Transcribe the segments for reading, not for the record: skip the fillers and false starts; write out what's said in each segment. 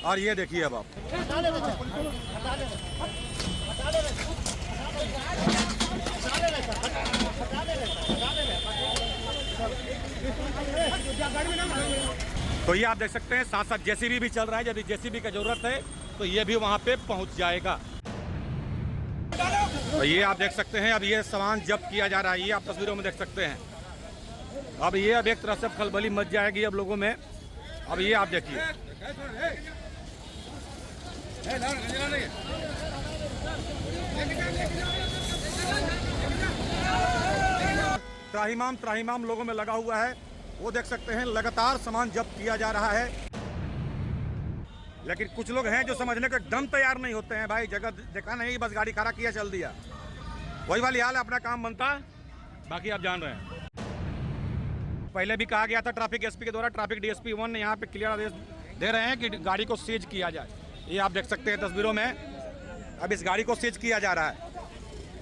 और ये देखिए अब आप तो ये आप देख सकते हैं साथ साथ जेसीबी भी चल रहा है। यदि जेसीबी का जरूरत है तो ये भी वहां पे पहुंच जाएगा। तो ये आप देख सकते हैं अब ये सामान जब्त किया जा रहा है। ये आप तस्वीरों में देख सकते हैं। अब ये अब एक तरह से खलबली मच जाएगी अब लोगों में। अब ये आप देखिए त्राहिमाम लोगों में लगा हुआ है। वो देख सकते हैं लगातार सामान जब्त किया जा रहा है। लेकिन कुछ लोग हैं जो समझने को एकदम तैयार नहीं होते हैं। भाई जगह देखा नहीं, बस गाड़ी खड़ा किया चल दिया, वही वाली हाल है। अपना काम बनता, बाकी आप जान रहे हैं। पहले भी कहा गया था ट्रैफिक एसपी के द्वारा, ट्रैफिक डीएसपी 1 यहाँ पे क्लियर आदेश दे रहे हैं कि गाड़ी को सीज किया जाए। ये आप देख सकते हैं तस्वीरों में। अब इस गाड़ी को सीज किया जा रहा है।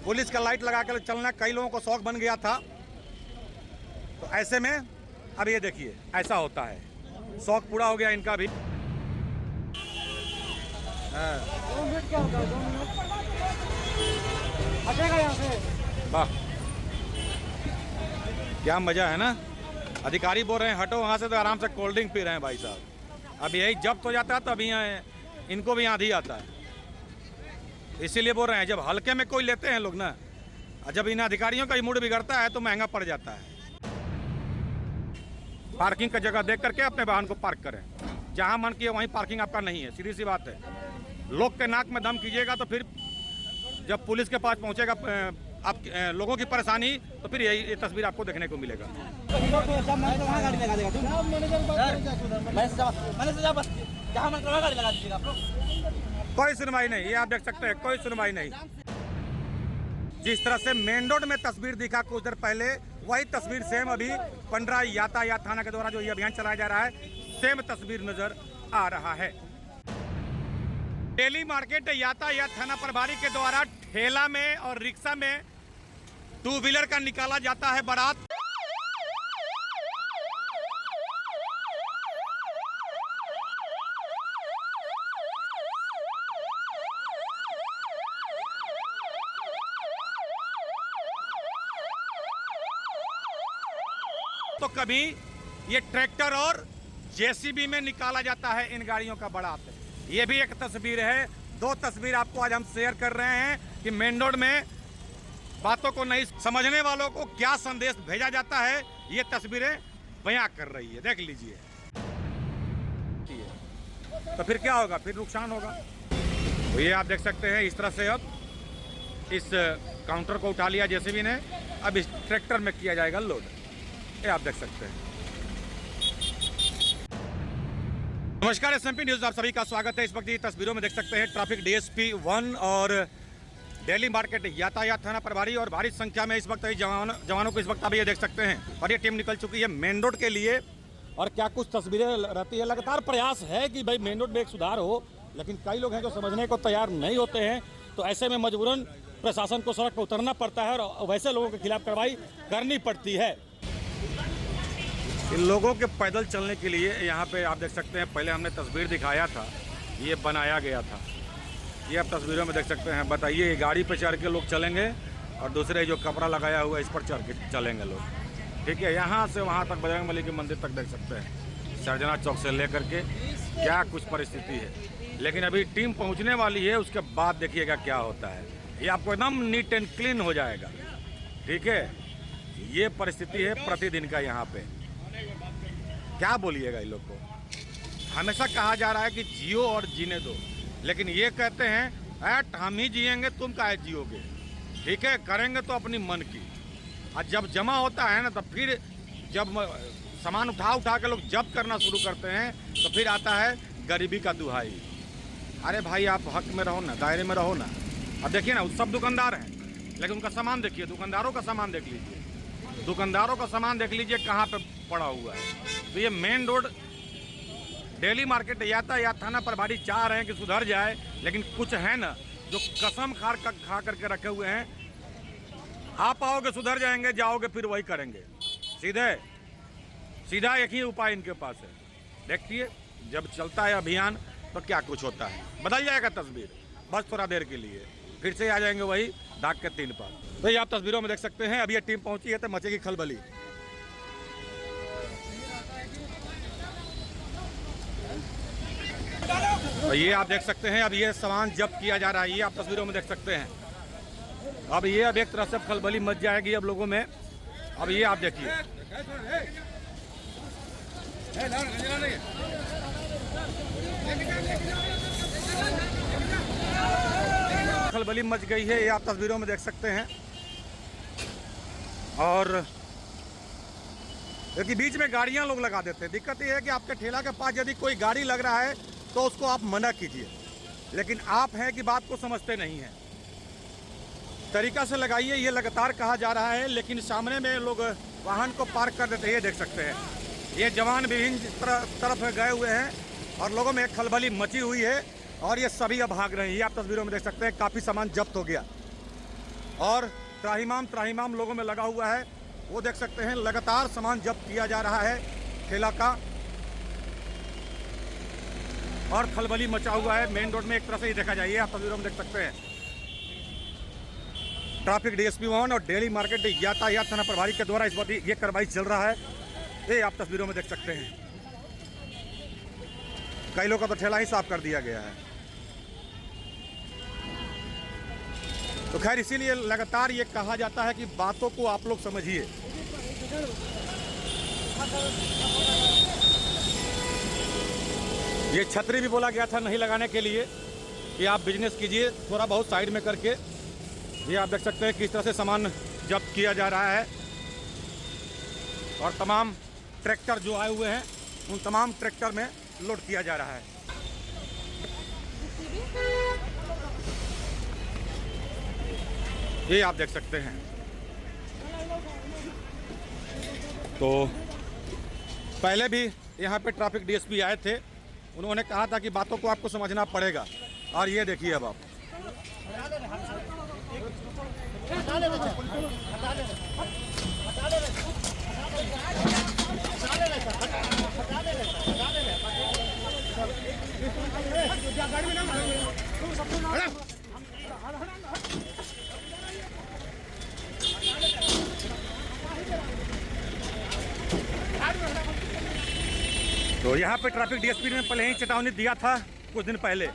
पुलिस का लाइट लगा कर चलना कई लोगों को शौक बन गया था। तो ऐसे में अब ये देखिए ऐसा होता है, शौक पूरा हो गया इनका भी। वाह क्या मजा है ना। अधिकारी बोल रहे हैं हटो वहां से, तो आराम से कोल्ड ड्रिंक पी रहे हैं भाई साहब। अब यही जब्त हो जाता है तब यहाँ इनको भी आंधी आता है। इसीलिए बोल रहे हैं जब हल्के में कोई लेते हैं लोग ना, जब इन अधिकारियों का मूड बिगड़ता है तो महंगा पड़ जाता है। पार्किंग का जगह देख करके अपने वाहन को पार्क करें। जहां मन किए वहीं पार्किंग आपका नहीं है, सीधी सी बात है। लोग के नाक में दम कीजिएगा तो फिर जब पुलिस के पास पहुंचेगा आप लोगों की परेशानी, तो फिर यही तस्वीर आपको देखने को मिलेगा। कोई सुनवाई नहीं, ये आप देख सकते हैं, कोई सुनवाई नहीं। जिस तरह से मेन रोड में तस्वीर दिखा कुछ देर पहले, वही तस्वीर सेम अभी पंडरा यातायात थाना के द्वारा जो ये अभियान चलाया जा रहा है, सेम तस्वीर नजर आ रहा है। डेली मार्केट यातायात थाना प्रभारी के द्वारा ठेला में और रिक्शा में 2 व्हीलर का निकाला जाता है बारात। तो कभी ये ट्रैक्टर और जेसीबी में निकाला जाता है इन गाड़ियों का बारात। ये भी एक तस्वीर है। 2 तस्वीर आपको आज हम शेयर कर रहे हैं कि मेन रोड में बातों को नहीं समझने वालों को क्या संदेश भेजा जाता है, ये तस्वीरें बयां कर रही है। देख लीजिए। तो फिर क्या होगा, फिर नुकसान होगा। तो ये आप देख सकते हैं इस तरह से अब इस काउंटर को उठा लिया जेसीबी ने, अब इस ट्रैक्टर में किया जाएगा लोड। ये आप देख सकते हैं। नमस्कार, एसएमपी न्यूज आप सभी का स्वागत है। इस वक्त ये तस्वीरों में देख सकते हैं ट्रैफिक डीएसपी 1 और डेली मार्केट यातायात थाना प्रभारी और भारी संख्या में इस वक्त जवानों को इस वक्त आप ये देख सकते हैं। और ये टीम निकल चुकी है मेन रोड के लिए। और क्या कुछ तस्वीरें रहती है, लगातार प्रयास है कि भाई मेन रोड में एक सुधार हो, लेकिन कई लोग हैं जो समझने को तैयार नहीं होते हैं। तो ऐसे में मजबूरन प्रशासन को सड़क पर उतरना पड़ता है और वैसे लोगों के खिलाफ कार्रवाई करनी पड़ती है। इन लोगों के पैदल चलने के लिए यहाँ पे आप देख सकते हैं, पहले हमने तस्वीर दिखाया था, ये बनाया गया था। ये आप तस्वीरों में देख सकते हैं। बताइए, गाड़ी पे चढ़ के लोग चलेंगे और दूसरे जो कपड़ा लगाया हुआ है इस पर चढ़ के चलेंगे लोग। ठीक है, यहाँ से वहाँ तक बजरंगबली के मंदिर तक देख सकते हैं। सर्जना चौक से लेकर के क्या कुछ परिस्थिति है। लेकिन अभी टीम पहुँचने वाली है, उसके बाद देखिएगा क्या होता है। ये आपको एकदम नीट एंड क्लीन हो जाएगा। ठीक है, ये परिस्थिति है प्रतिदिन का यहाँ पे। क्या बोलिएगा इन लोग को। हमेशा कहा जा रहा है कि जियो और जीने दो, लेकिन ये कहते हैं ऐट हम ही जिएंगे, तुम काहे जियोगे। ठीक है, करेंगे तो अपनी मन की। और जब जमा होता है ना, तब फिर जब सामान उठा के लोग जब्त करना शुरू करते हैं, तो फिर आता है गरीबी का दुहाई। अरे भाई आप हक में रहो ना, दायरे में रहो ना। अब देखिए ना, सब दुकानदार हैं, लेकिन उनका सामान देखिए, दुकानदारों का सामान देख लीजिए, दुकानदारों का सामान देख लीजिए कहाँ पे पड़ा हुआ है। तो ये मेन रोड डेली मार्केट यातायात थाना प्रभारी चाह रहे हैं कि सुधर जाए, लेकिन कुछ है ना जो कसम खा करके रखे हुए हैं। आप आओगे सुधर जाएंगे, जाओगे फिर वही करेंगे। सीधा एक ही उपाय इनके पास है। देखिए, जब चलता है अभियान तो क्या कुछ होता है, बदल जाएगा तस्वीर बस थोड़ा देर के लिए, फिर से आ जाएंगे वही दाग के 3 पर। तो ये आप तस्वीरों में देख सकते हैं, अभी ये टीम पहुंची है तो मचेगी खलबली। तो ये आप देख सकते हैं, अब ये सामान जब्त किया जा रहा है, ये आप तस्वीरों में देख सकते हैं। अब एक तरह से खलबली मच जाएगी अब लोगों में। अब ये आप देखिए, खलबली मच गई है, ये आप तस्वीरों में देख सकते हैं। और क्योंकि बीच में गाड़ियां लोग लगा देते हैं, दिक्कत ये है कि आपके ठेला के पास यदि कोई गाड़ी लग रहा है तो उसको आप मना कीजिए, लेकिन आप हैं कि बात को समझते नहीं हैं। तरीका से लगाइए, ये लगातार कहा जा रहा है, लेकिन सामने में लोग वाहन को पार्क कर देते हैं। ये देख सकते हैं, ये जवान विभिन्न तरफ गए हुए हैं और लोगों में एक खलबली मची हुई है और ये सभी अब भाग रहे हैं। ये आप तस्वीरों में देख सकते हैं, काफ़ी सामान जब्त हो गया और त्राहिमाम लोगों में लगा हुआ है। वो देख सकते हैं, लगातार सामान जब्त किया जा रहा है ठेला का और खलबली मचा हुआ है मेन रोड में। एक तरह से ही देखा जाए, आप तस्वीरों में देख सकते हैं। ट्रैफिक DSP 1 और डेली मार्केट यातायात थाना प्रभारी के द्वारा इस वक्त ये कार्रवाई चल रहा है, ये आप तस्वीरों में देख सकते हैं। कई लोगों का तो ठेला ही साफ कर दिया गया है। तो खैर इसीलिए लगातार ये कहा जाता है कि बातों को आप लोग समझिए। ये छतरी भी बोला गया था नहीं लगाने के लिए कि आप बिजनेस कीजिए थोड़ा बहुत साइड में करके। ये आप देख सकते हैं किस तरह से सामान जब्त किया जा रहा है और तमाम ट्रैक्टर जो आए हुए हैं उन तमाम ट्रैक्टर में लोड किया जा रहा है। ये आप देख सकते हैं। तो पहले भी यहाँ पे ट्रैफिक DSP आए थे, उन्होंने कहा था कि बातों को आपको समझना पड़ेगा और ये देखिए अब आप तो यहाँ पे ट्रैफिक DSP ने पहले ही चेतावनी दिया था कुछ दिन पहले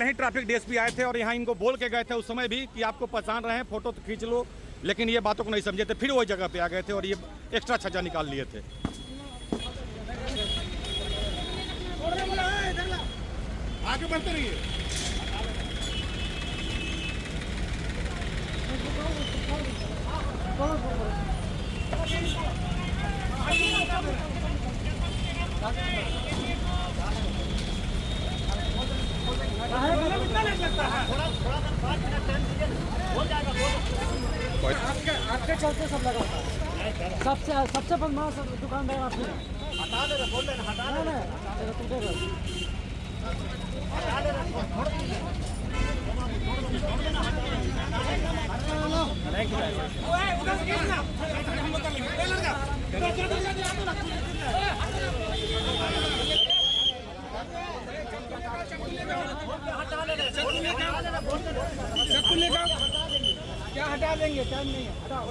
ही ट्रैफिक DSP आए थे और यहाँ इनको बोल के गए थे उस समय भी कि आपको पहचान रहे हैं, फोटो तो खींच लो, लेकिन ये बातों को नहीं समझे थे। फिर वही जगह पे आ गए थे और ये एक्स्ट्रा छज्जा निकाल लिए थे। आगे बढ़ते रहिए। आपके चलते सब लगा होता है। सबसे बदमाश दुकानदार आप हैं। हटा दे रहे, बोल रहे हटा दे क्या हटा देंगे, टाइम नहीं है, हटाओ।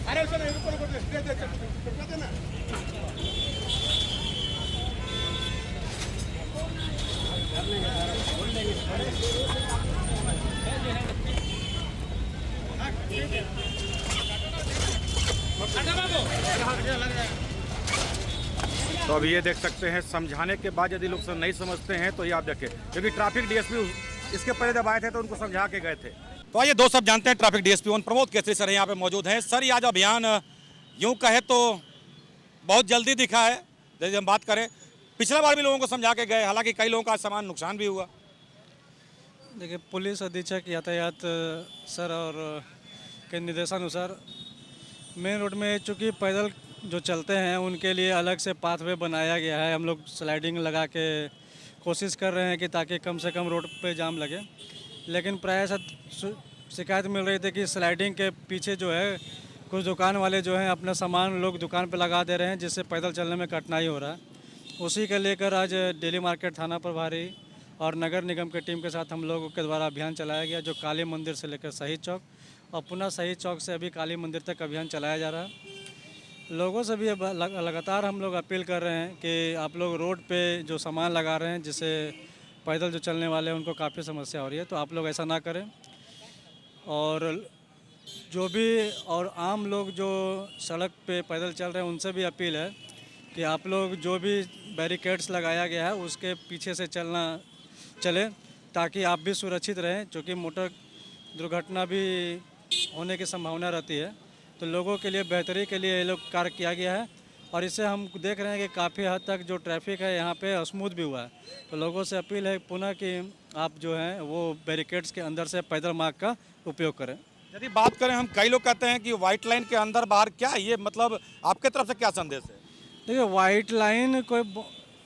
अरे तो अब ये देख सकते हैं, समझाने के बाद यदि लोग नहीं समझते हैं तो ये आप देखें, क्योंकि ट्रैफिक DSP इसके पहले जब आए थे तो उनको समझा के गए थे। तो आइए दोस्त सब जानते हैं traffic DSP 1 Pramod Kesari sir यहाँ पे मौजूद हैं। सर, आज अभियान यूँ कहे तो बहुत जल्दी दिखा है, जैसे हम बात करें पिछला बार भी लोगों को समझा के गए, हालांकि कई लोगों का सामान नुकसान भी हुआ। देखिए, पुलिस अधीक्षक यातायात सर और के निर्देशानुसार मेन रोड में चूँकि पैदल जो चलते हैं उनके लिए अलग से पाथवे बनाया गया है। हम लोग स्लाइडिंग लगा के कोशिश कर रहे हैं कि ताकि कम से कम रोड पे जाम लगे, लेकिन प्रायः शिकायत मिल रही थी कि स्लाइडिंग के पीछे जो है कुछ दुकान वाले जो हैं अपना सामान लोग दुकान पे लगा दे रहे हैं, जिससे पैदल चलने में कठिनाई हो रहा है। उसी के लेकर आज डेली मार्केट थाना प्रभारी और नगर निगम की टीम के साथ हम लोगों के द्वारा अभियान चलाया गया, जो काली मंदिर से लेकर शहीद चौक और पुनः शहीद चौक से अभी काली मंदिर तक अभियान चलाया जा रहा है। लोगों से भी लगातार हम लोग अपील कर रहे हैं कि आप लोग रोड पे जो सामान लगा रहे हैं, जिससे पैदल जो चलने वाले हैं उनको काफ़ी समस्या हो रही है, तो आप लोग ऐसा ना करें। और जो भी और आम लोग जो सड़क पे पैदल चल रहे हैं उनसे भी अपील है कि आप लोग जो भी बैरिकेड्स लगाया गया है उसके पीछे से चले, ताकि आप भी सुरक्षित रहें, क्योंकि मोटर दुर्घटना भी होने की संभावना रहती है। तो लोगों के लिए बेहतरी के लिए ये लोग कार्य किया गया है और इससे हम देख रहे हैं कि काफ़ी हद तक जो ट्रैफिक है यहाँ पे स्मूथ भी हुआ है। तो लोगों से अपील है पुनः कि आप जो हैं वो बैरिकेड्स के अंदर से पैदल मार्ग का उपयोग करें। यदि बात करें, हम कई लोग कहते हैं कि वाइट लाइन के अंदर बाहर, क्या ये मतलब आपके तरफ से क्या संदेश है? देखिए, वाइट लाइन कोई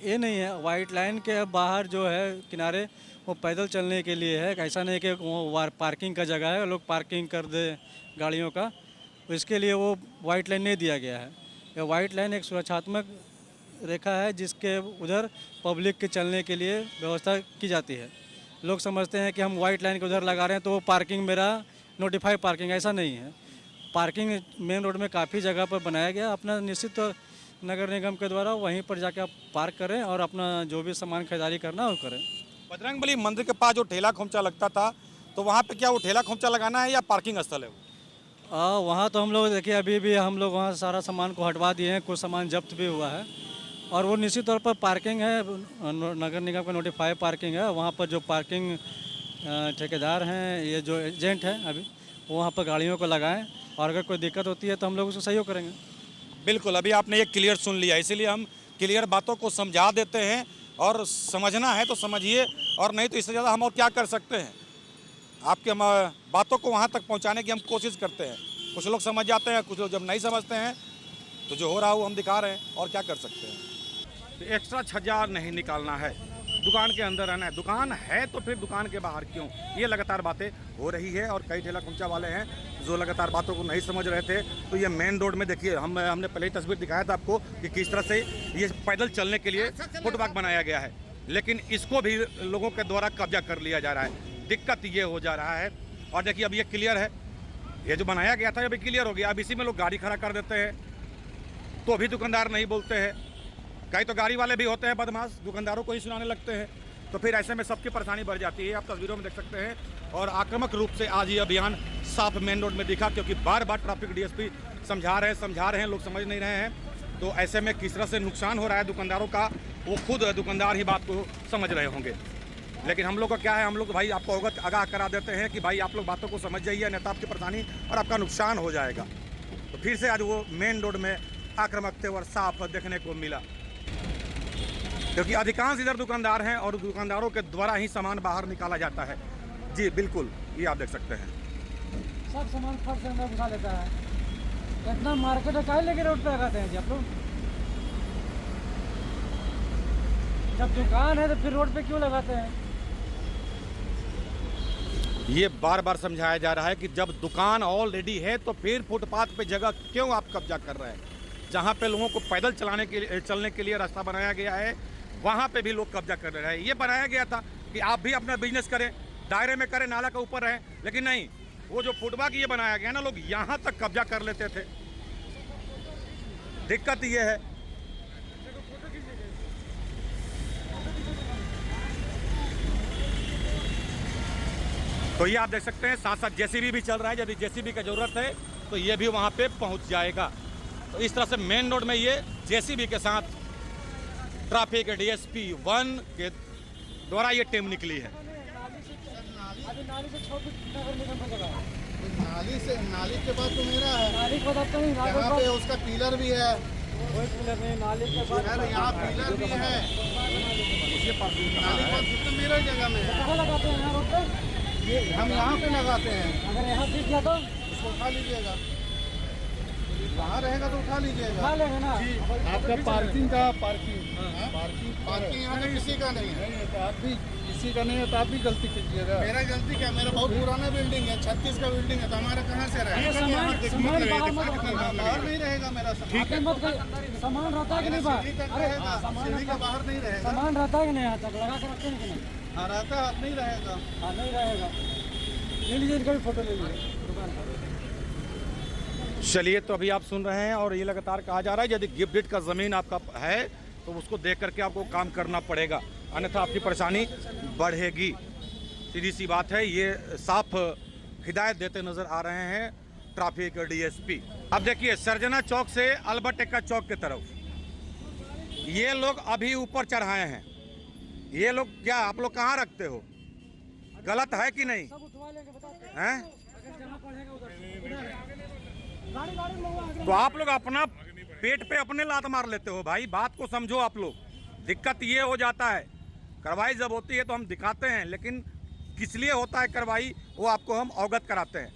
ये नहीं है। वाइट लाइन के बाहर जो है किनारे वो पैदल चलने के लिए है, ऐसा नहीं कि वो पार्किंग का जगह है, लोग पार्किंग कर दे गाड़ियों का, तो इसके लिए वो वाइट लाइन नहीं दिया गया है। ये वाइट लाइन एक सुरक्षात्मक रेखा है जिसके उधर पब्लिक के चलने के लिए व्यवस्था की जाती है। लोग समझते हैं कि हम वाइट लाइन के उधर लगा रहे हैं तो वो पार्किंग मेरा नोटिफाई पार्किंग, ऐसा नहीं है। पार्किंग मेन रोड में काफ़ी जगह पर बनाया गया, अपना निश्चित नगर निगम के द्वारा वहीं पर जाके आप पार्क करें और अपना जो भी सामान खरीदारी करना है वो करें। बजरंगबली मंदिर के पास जो ठेला खोमचा लगता था, तो वहाँ पे क्या वो ठेला खोमचा लगाना है या पार्किंग स्थल है वो? वहाँ तो हम लोग देखिए अभी भी हम लोग वहाँ सारा सामान को हटवा दिए हैं, कुछ सामान जब्त भी हुआ है और वो निश्चित तौर पर पार्किंग है, नगर निगम का नोटिफाई पार्किंग है। वहाँ पर जो पार्किंग ठेकेदार हैं, ये जो एजेंट हैं अभी, वो वहाँ पर गाड़ियों को लगाएं और अगर कोई दिक्कत होती है तो हम लोग उसको सहयोग करेंगे। बिल्कुल, अभी आपने ये क्लियर सुन लिया, इसीलिए हम क्लियर बातों को समझा देते हैं और समझना है तो समझिए और नहीं तो इससे ज़्यादा हम और क्या कर सकते हैं। आपके हम बातों को वहाँ तक पहुँचाने की हम कोशिश करते हैं। कुछ लोग समझ जाते हैं, कुछ लोग जब नहीं समझते हैं तो जो हो रहा है वो हम दिखा रहे हैं और क्या कर सकते हैं। तो एक्स्ट्रा छज्जा नहीं निकालना है, दुकान के अंदर रहना है। दुकान है तो फिर दुकान के बाहर क्यों? ये लगातार बातें हो रही है और कई ठेला खोमचा वाले हैं जो लगातार बातों को नहीं समझ रहे थे। तो ये मेन रोड में देखिए, हमने पहले ही तस्वीर दिखाया था आपको कि किस तरह से ये पैदल चलने के लिए फुटपाथ बनाया गया है, लेकिन इसको भी लोगों के द्वारा कब्जा कर लिया जा रहा है। दिक्कत ये हो जा रहा है। और देखिए अब ये क्लियर है, ये जो बनाया गया था अभी क्लियर हो गया। अब इसी में लोग गाड़ी खड़ा कर देते हैं तो अभी दुकानदार नहीं बोलते हैं। कई तो गाड़ी वाले भी होते हैं बदमाश, दुकानदारों को ही सुनाने लगते हैं, तो फिर ऐसे में सबकी परेशानी बढ़ जाती है। आप तस्वीरों में देख सकते हैं और आक्रामक रूप से आज ये अभियान साफ मेन रोड में दिखा, क्योंकि बार बार ट्रैफिक डीएसपी समझा रहे हैं, लोग समझ नहीं रहे हैं। तो ऐसे में किस तरह से नुकसान हो रहा है दुकानदारों का, वो खुद दुकानदार ही बात को समझ रहे होंगे। लेकिन हम लोग का क्या है, हम लोग भाई आपको अवगत आगाह करा देते हैं कि भाई आप लोग बातों को समझ जाइए, नहीं तो आपकी परेशानी और आपका नुकसान हो जाएगा। तो फिर से आज वो मेन रोड में आक्रामक तेवर साफ देखने को मिला, क्योंकि अधिकांश इधर दुकानदार हैं और दुकानदारों के द्वारा ही सामान बाहर निकाला जाता है। जी बिल्कुल, ये आप देख सकते हैं। सब सामान फट से अंदर घुसा लेता है। इतना मार्केट है, काहे लेके रोड पे लगाते हैं जी आप लोग? जब दुकान है तो फिर रोड पे क्यों लगाते हैं? ये बार बार समझाया जा रहा है कि जब दुकान ऑलरेडी है तो फिर फुटपाथ पे जगह क्यों आप कब्जा कर रहे हैं? जहाँ पे लोगों को पैदल चलने के लिए रास्ता बनाया गया है, वहाँ पे भी लोग कब्जा कर रहे हैं। ये बनाया गया था कि आप भी अपना बिजनेस करें, दायरे में करें, नाला के ऊपर रहें, लेकिन नहीं, वो जो फुटपाथ ये बनाया गया ना, लोग यहाँ तक कब्जा कर लेते थे। दिक्कत ये है। तो ये आप देख सकते हैं, साथ साथ जेसीबी भी चल रहा है। यदि जेसीबी की जरूरत है तो ये भी वहाँ पे पहुँच जाएगा। तो इस तरह से मेन रोड में ये जेसीबी के साथ ट्रैफिक डीएसपी 1 के द्वारा ये टीम निकली है। नाली के बाद तो मेरा है, नाली को बताते नहीं, यहाँ पे उसका पिलर भी है, कोई पिलर नहीं, नाली के बाद यहाँ पिलर भी है, नाली का तो मेरा जगह में है। कहाँ लगाते हैं? यहाँ रोड पे हम यहाँ पे लगाते हैं, अगर यहाँ दिख गया तो उसको उठा लीजिएगा। वहाँ रहेगा तो उठा लीजिएगा। उठा लेंगे ना। आपका पार्किंग का पार्किंग यहाँ पे किसी का नहीं है। तो आप भी किसी का नहीं है तो आप भी गलती कीजिएगा। मेरा गलती क्या, मेरा बहुत पुराना बिल्डिंग है, 36 का बिल्डिंग है, तो हमारा कहाँ से रहेगा? बाहर नहीं रहेगा मेरा सामान रहता है कि नहीं बाहर? सीढ़ी का बाहर नहीं रहेगा। सामान रहता है कि नहीं यहाँ तक लगा के रखते हैं कि नहीं? हाँ रहता है, नहीं रहेगा। हाँ नहीं रहेगा। ले लीजिए, इनका भी फोटो ले लीजिए दुकान पर। चलिए, तो अभी आप सुन रहे हैं और ये लगातार कहा जा रहा है यदि गिफ्ट डीड का ज़मीन आपका है तो उसको देख करके आपको काम करना पड़ेगा, अन्यथा आपकी परेशानी बढ़ेगी। सीधी सी बात है, ये साफ हिदायत देते नज़र आ रहे हैं ट्रैफिक डीएसपी। अब देखिए, सरजना चौक से अल्बर्ट एक्का चौक की तरफ ये लोग अभी ऊपर चढ़ाए हैं। ये लोग क्या आप लोग कहाँ रखते हो? गलत है कि नहीं? सब उठवा लेंगे, बताते हैं। हैं? अगर जहाँ पड़ेगा उधर गाड़ी तो आप लोग अपना पेट पे अपने लात मार लेते हो भाई, बात को समझो आप लोग। दिक्कत ये हो जाता है, कार्रवाई जब होती है तो हम दिखाते हैं, लेकिन किस लिए होता है कार्रवाई वो आपको हम अवगत कराते हैं।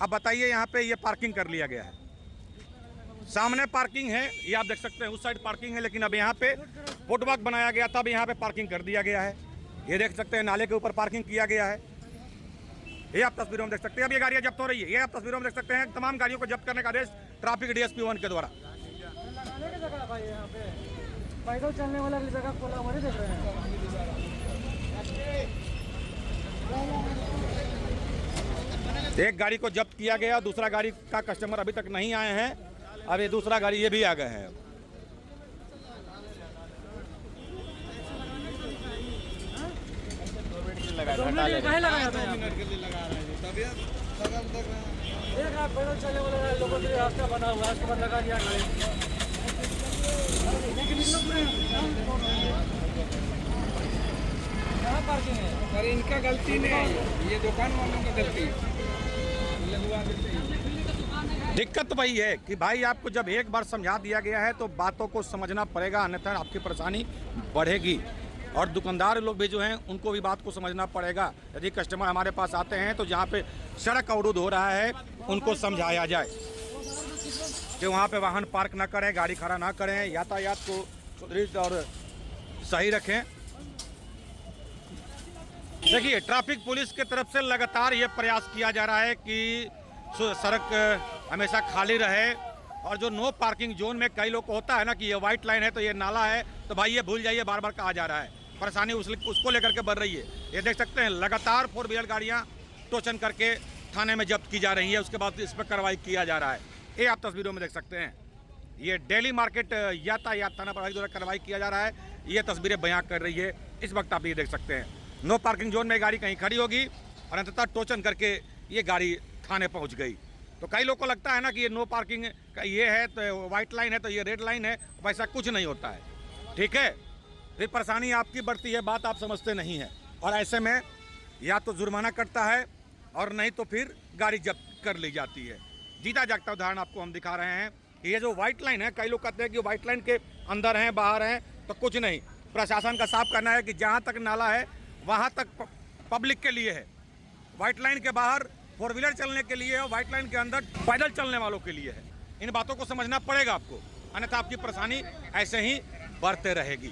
अब बताइए, यहाँ पे ये पार्किंग कर लिया गया है, सामने पार्किंग है, ये आप देख सकते हैं, उस साइड पार्किंग है, लेकिन अब यहाँ पे फुटपाथ बनाया गया तब यहाँ पे पार्किंग कर दिया गया है। ये देख सकते हैं, नाले के ऊपर पार्किंग किया गया है। ये आप तस्वीरों में देख सकते हैं। अब ये गाड़ियाँ जब्त हो रही है, ये आप तस्वीरों में देख सकते हैं। तमाम गाड़ियों को जब्त करने का आदेश ट्रैफिक डीएसपी 1 के द्वारा। लगाने की जगह भाई, यहाँ पे पैदल चलने वाला की जगह खोला हमारे देख रहे हैं। एक गाड़ी को जब्त किया गया, दूसरा गाड़ी का कस्टमर अभी तक नहीं आए हैं। अब ये दूसरा गाड़ी ये भी आ गए हैं। पैदल चलने वाला लोगों के लिए रास्ता बना हुआ है, उसके बाद लगा दिया गाड़ी। कहाँ पार्किंग है? सर इनका गलती नहीं है, ये दुकान वालों का गलती है। दिक्कत वही है कि भाई आपको जब एक बार समझा दिया गया है तो बातों को समझना पड़ेगा, अन्यथा आपकी परेशानी बढ़ेगी। और दुकानदार लोग भी जो हैं उनको भी बात को समझना पड़ेगा। यदि कस्टमर हमारे पास आते हैं तो जहाँ पे सड़क अवरुद्ध हो रहा है उनको समझाया जाए कि वहाँ पे वाहन पार्क ना करें, गाड़ी खड़ा ना करें, यातायात को सुदृढ़ और सही रखें। देखिए, ट्रैफिक पुलिस की तरफ से लगातार ये प्रयास किया जा रहा है कि सड़क हमेशा खाली रहे। और जो नो पार्किंग जोन में कई लोग को होता है ना कि ये वाइट लाइन है तो ये नाला है, तो भाई ये भूल जाइए, बार बार कहा जा रहा है। परेशानी उसको लेकर के बढ़ रही है। ये देख सकते हैं, लगातार 4 व्हीलर गाड़ियाँ टोचन करके थाने में जब्त की जा रही है, उसके बाद इस पर कार्रवाई किया जा रहा है। ये आप तस्वीरों में देख सकते हैं। ये डेली मार्केट यातायात थाना प्रभारी द्वारा कार्रवाई किया जा रहा है, ये तस्वीरें बयां कर रही है। इस वक्त आप ये देख सकते हैं, नो पार्किंग जोन में गाड़ी कहीं खड़ी होगी और अंततः टोचन करके ये गाड़ी थाने पहुंच गई। तो कई लोग को लगता है ना कि ये नो पार्किंग का ये है तो वाइट लाइन है तो ये रेड लाइन है, वैसा कुछ नहीं होता है। ठीक है, फिर परेशानी आपकी बढ़ती है, बात आप समझते नहीं है। और ऐसे में या तो जुर्माना कटता है और नहीं तो फिर गाड़ी जब्त कर ली जाती है। जीता जागता उदाहरण आपको हम दिखा रहे हैं कि ये जो वाइट लाइन है, कई लोग कहते हैं कि वाइट लाइन के अंदर हैं बाहर हैं, तो कुछ नहीं। प्रशासन का साफ कहना है कि जहाँ तक नाला है वहाँ तक पब्लिक के लिए है, वाइट लाइन के बाहर 4 व्हीलर चलने के लिए है, वाइट लाइन के अंदर पैदल चलने वालों के लिए है। इन बातों को समझना पड़ेगा आपको, अन्यथा आपकी परेशानी ऐसे ही बढ़ते रहेगी।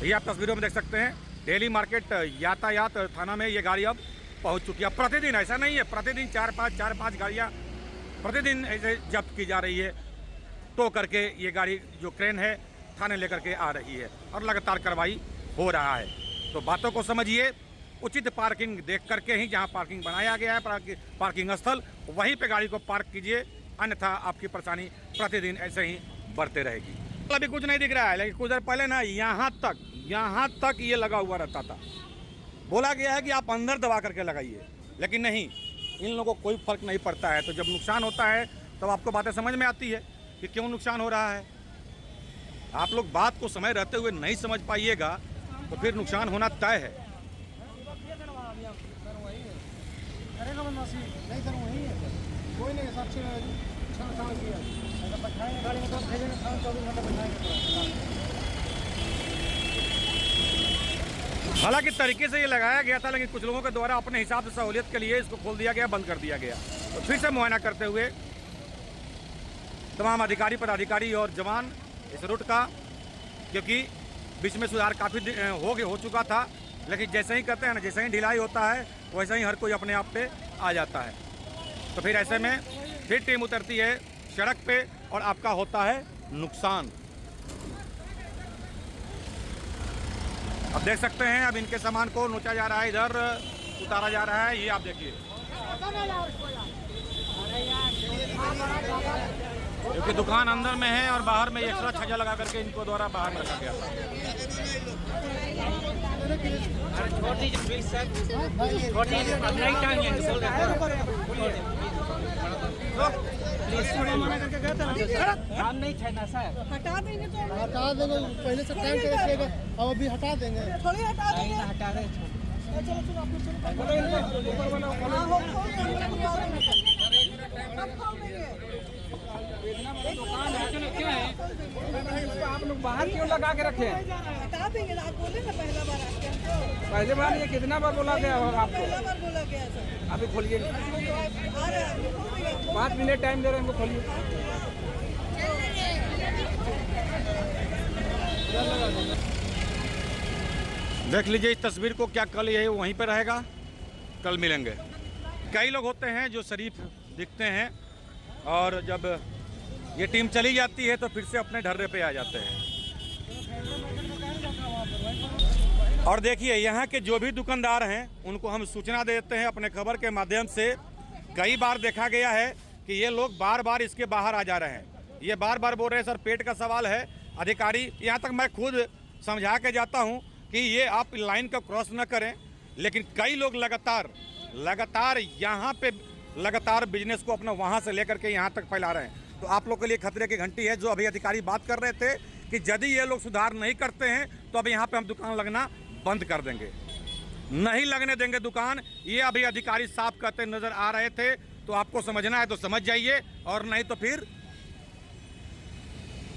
ये आप तस्वीरों में देख सकते हैं, डेली मार्केट यातायात थाना में ये गाड़ी अब पहुंच चुकी है। प्रतिदिन ऐसा नहीं है, प्रतिदिन 4-5 गाड़ियां प्रतिदिन ऐसे जब्त की जा रही है, टो करके ये गाड़ी जो क्रेन है थाने लेकर के आ रही है और लगातार कार्रवाई हो रहा है। तो बातों को समझिए, उचित पार्किंग देख करके ही, जहां पार्किंग बनाया गया है पार्किंग स्थल, वहीं पे गाड़ी को पार्क कीजिए, अन्यथा आपकी परेशानी प्रतिदिन ऐसे ही बढ़ते रहेगी। अभी कुछ नहीं दिख रहा है, लेकिन कुछ देर पहले ना यहाँ तक ये लगा हुआ रहता था। बोला गया है कि आप अंदर दबा करके लगाइए, लेकिन नहीं, इन लोगों को कोई फर्क नहीं पड़ता है। तो जब नुकसान होता है तब आपको बातें समझ में आती है कि क्यों नुकसान हो रहा है। आप लोग बात को समय रहते हुए नहीं समझ पाइएगा तो फिर नुकसान होना तय है। नहीं सर, वही है सर, कोई नहीं, सब किया बैठाएंगे गाड़ी में, तो भेजेंगे 24 घंटे बैठाएंगे। हालांकि तरीके से ये लगाया गया था, लेकिन कुछ लोगों के द्वारा अपने हिसाब से सहूलियत के लिए इसको खोल दिया गया, बंद कर दिया गया। तो फिर से मुआयना करते हुए तमाम अधिकारी पदाधिकारी और जवान इस रूट का, क्योंकि बीच में सुधार काफ़ी हो चुका था, लेकिन जैसे ही करते हैं ना, जैसे ही ढिलाई होता है वैसे ही हर कोई अपने आप पे आ जाता है। तो फिर ऐसे में फिर टीम उतरती है सड़क पे और आपका होता है नुकसान। अब देख सकते हैं, अब इनके सामान को नोचा जा रहा है, इधर उतारा जा रहा है, ये आप देखिए, क्योंकि दुकान अंदर में है और बाहर में एक्स्ट्रा छज्जा लगा करके इनको द्वारा बाहर रखा गया था। काम नहीं थे ना सर, हटा देंगे पहले से टाइम रखिएगा, अब अभी हटा देंगे, थोड़ी हटा देंगे, हटा रहे चलो चलो आप लोग बाहर क्यों लगा के रखे? हटा देंगे, आप बोले ना पहला बार आके हमको। पहले बार ये कितना बार बोला गया होगा आपको? पहला बार बोला गया सर। अभी खोलिए, आ रहे हैं 5 मिनट टाइम दे रहे हैं, हमको खोलिए। देख लीजिए इस तस्वीर को, क्या कल ये वहीं पे रहेगा? कल मिलेंगे। कई लोग होते हैं जो शरीफ दिखते हैं और जब ये टीम चली जाती है तो फिर से अपने ढर्रे पे आ जाते हैं। और देखिए यहाँ के जो भी दुकानदार हैं उनको हम सूचना देते हैं अपने खबर के माध्यम से। कई बार देखा गया है कि ये लोग बार बार इसके बाहर आ जा रहे हैं, ये बार बार बोल रहे हैं सर पेट का सवाल है। अधिकारी, यहाँ तक मैं खुद समझा के जाता हूँ कि ये आप लाइन का क्रॉस न करें, लेकिन कई लोग लगातार यहाँ पे लगातार बिजनेस को अपना वहाँ से लेकर के यहाँ तक फैला रहे हैं। तो आप लोग के लिए खतरे की घंटी है। जो अभी अधिकारी बात कर रहे थे कि यदि ये लोग सुधार नहीं करते हैं तो अब यहाँ पे हम दुकान लगना बंद कर देंगे, नहीं लगने देंगे दुकान, ये अभी अधिकारी साफ करते नजर आ रहे थे। तो आपको समझना है तो समझ जाइए, और नहीं तो फिर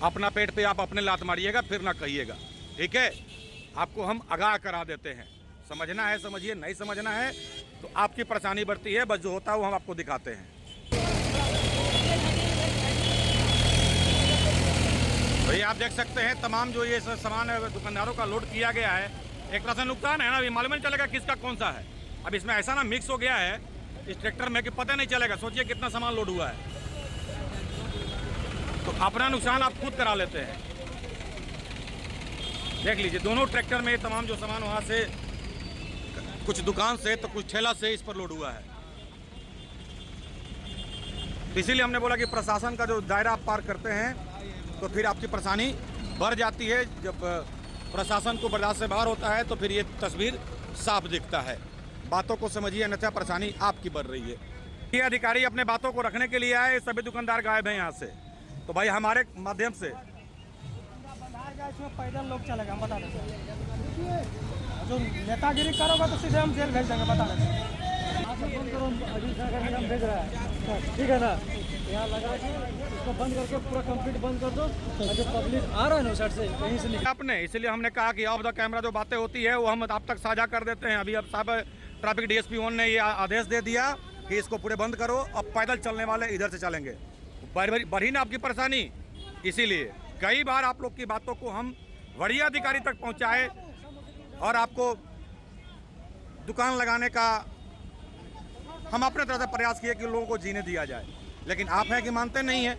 अपना पेट पे आप अपने लात मारिएगा, फिर ना कहिएगा, ठीक है? आपको हम आगाह करा देते हैं, समझना है समझिए, नहीं समझना है तो आपकी परेशानी बढ़ती है। बस जो होता है वो हम आपको दिखाते हैं। तो ये आप देख सकते हैं तमाम जो ये सामान दुकानदारों का लोड किया गया है, एक तरह से नुकसान है ना, अभी मालूम नहीं चलेगा किसका कौन सा है। अब इसमें ऐसा ना मिक्स हो गया है इस ट्रैक्टर में कि पता नहीं चलेगा। सोचिए कितना सामान लोड हुआ है, तो अपना नुकसान आप खुद करा लेते हैं। देख लीजिए दोनों ट्रैक्टर में तमाम जो सामान वहाँ से कुछ दुकान से तो कुछ ठेला से इस पर लोड हुआ है। तो इसीलिए हमने बोला कि प्रशासन का जो दायरा आप पार करते हैं तो फिर आपकी परेशानी बढ़ जाती है। जब प्रशासन को बर्दाश्त से बाहर होता है तो फिर ये तस्वीर साफ दिखता है। बातों को समझिए, अन्यथा परेशानी आपकी बढ़ रही है। ये अधिकारी अपने बातों को रखने के लिए आए, सभी दुकानदार गायब हैं यहाँ से। तो भाई हमारे माध्यम से इसमें पैदल लोग चलेगा, हम बता देते हैं। जो नेतागिरी करोगे तो सीधे हम जेल भेज देंगे, बता देते हैं। हम भेज रहा है, ठीक है ना? यहाँ लगा के इसको बंद करके पूरा कंप्लीट बंद कर दो, और जो पब्लिक आ रहा है ना उस साइड से कहीं से निकल आपने, इसलिए हमने कहा कि ऑफ द कैमरा जो बातें होती है वो हम आप तक साझा कर देते हैं। अभी अब साहब ट्रैफिक DSP 1 ने ये आदेश दे दिया कि इसको पूरे बंद करो, अब पैदल चलने वाले इधर से चलेंगे। बढ़ी ना आपकी परेशानी। इसीलिए कई बार आप लोग की बातों को हम वरीय अधिकारी तक पहुंचाए और आपको दुकान लगाने का हम अपने तरह से प्रयास किए कि लोगों को जीने दिया जाए, लेकिन आप हैं कि मानते नहीं हैं।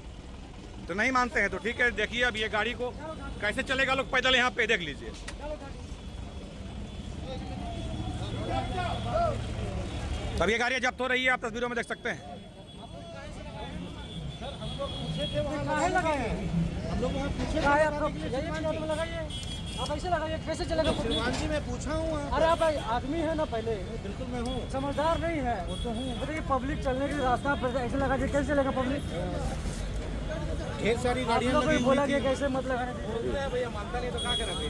तो नहीं मानते हैं तो ठीक है, देखिए अब ये गाड़ी को कैसे चलेगा लोग पैदल यहाँ पे, देख लीजिए। तब ये गाड़ियाँ जब्त हो रही है, आप तस्वीरों में देख सकते हैं। आप ऐसे लगाइए, कैसे चलेगा? जी मैं पूछा हूँ। अरे आप आदमी है ना, पहले बिल्कुल मैं हूँ, समझदार नहीं है वो तो हूँ। बताइए पब्लिक चलने के लिए रास्ता ऐसे लगा दिए, कैसे चलेगा पब्लिक? ढेर सारी गाड़ियाँ लगी हुई बोला थी। कि कैसे मतलब भैया मानता नहीं तो क्या करेंगे?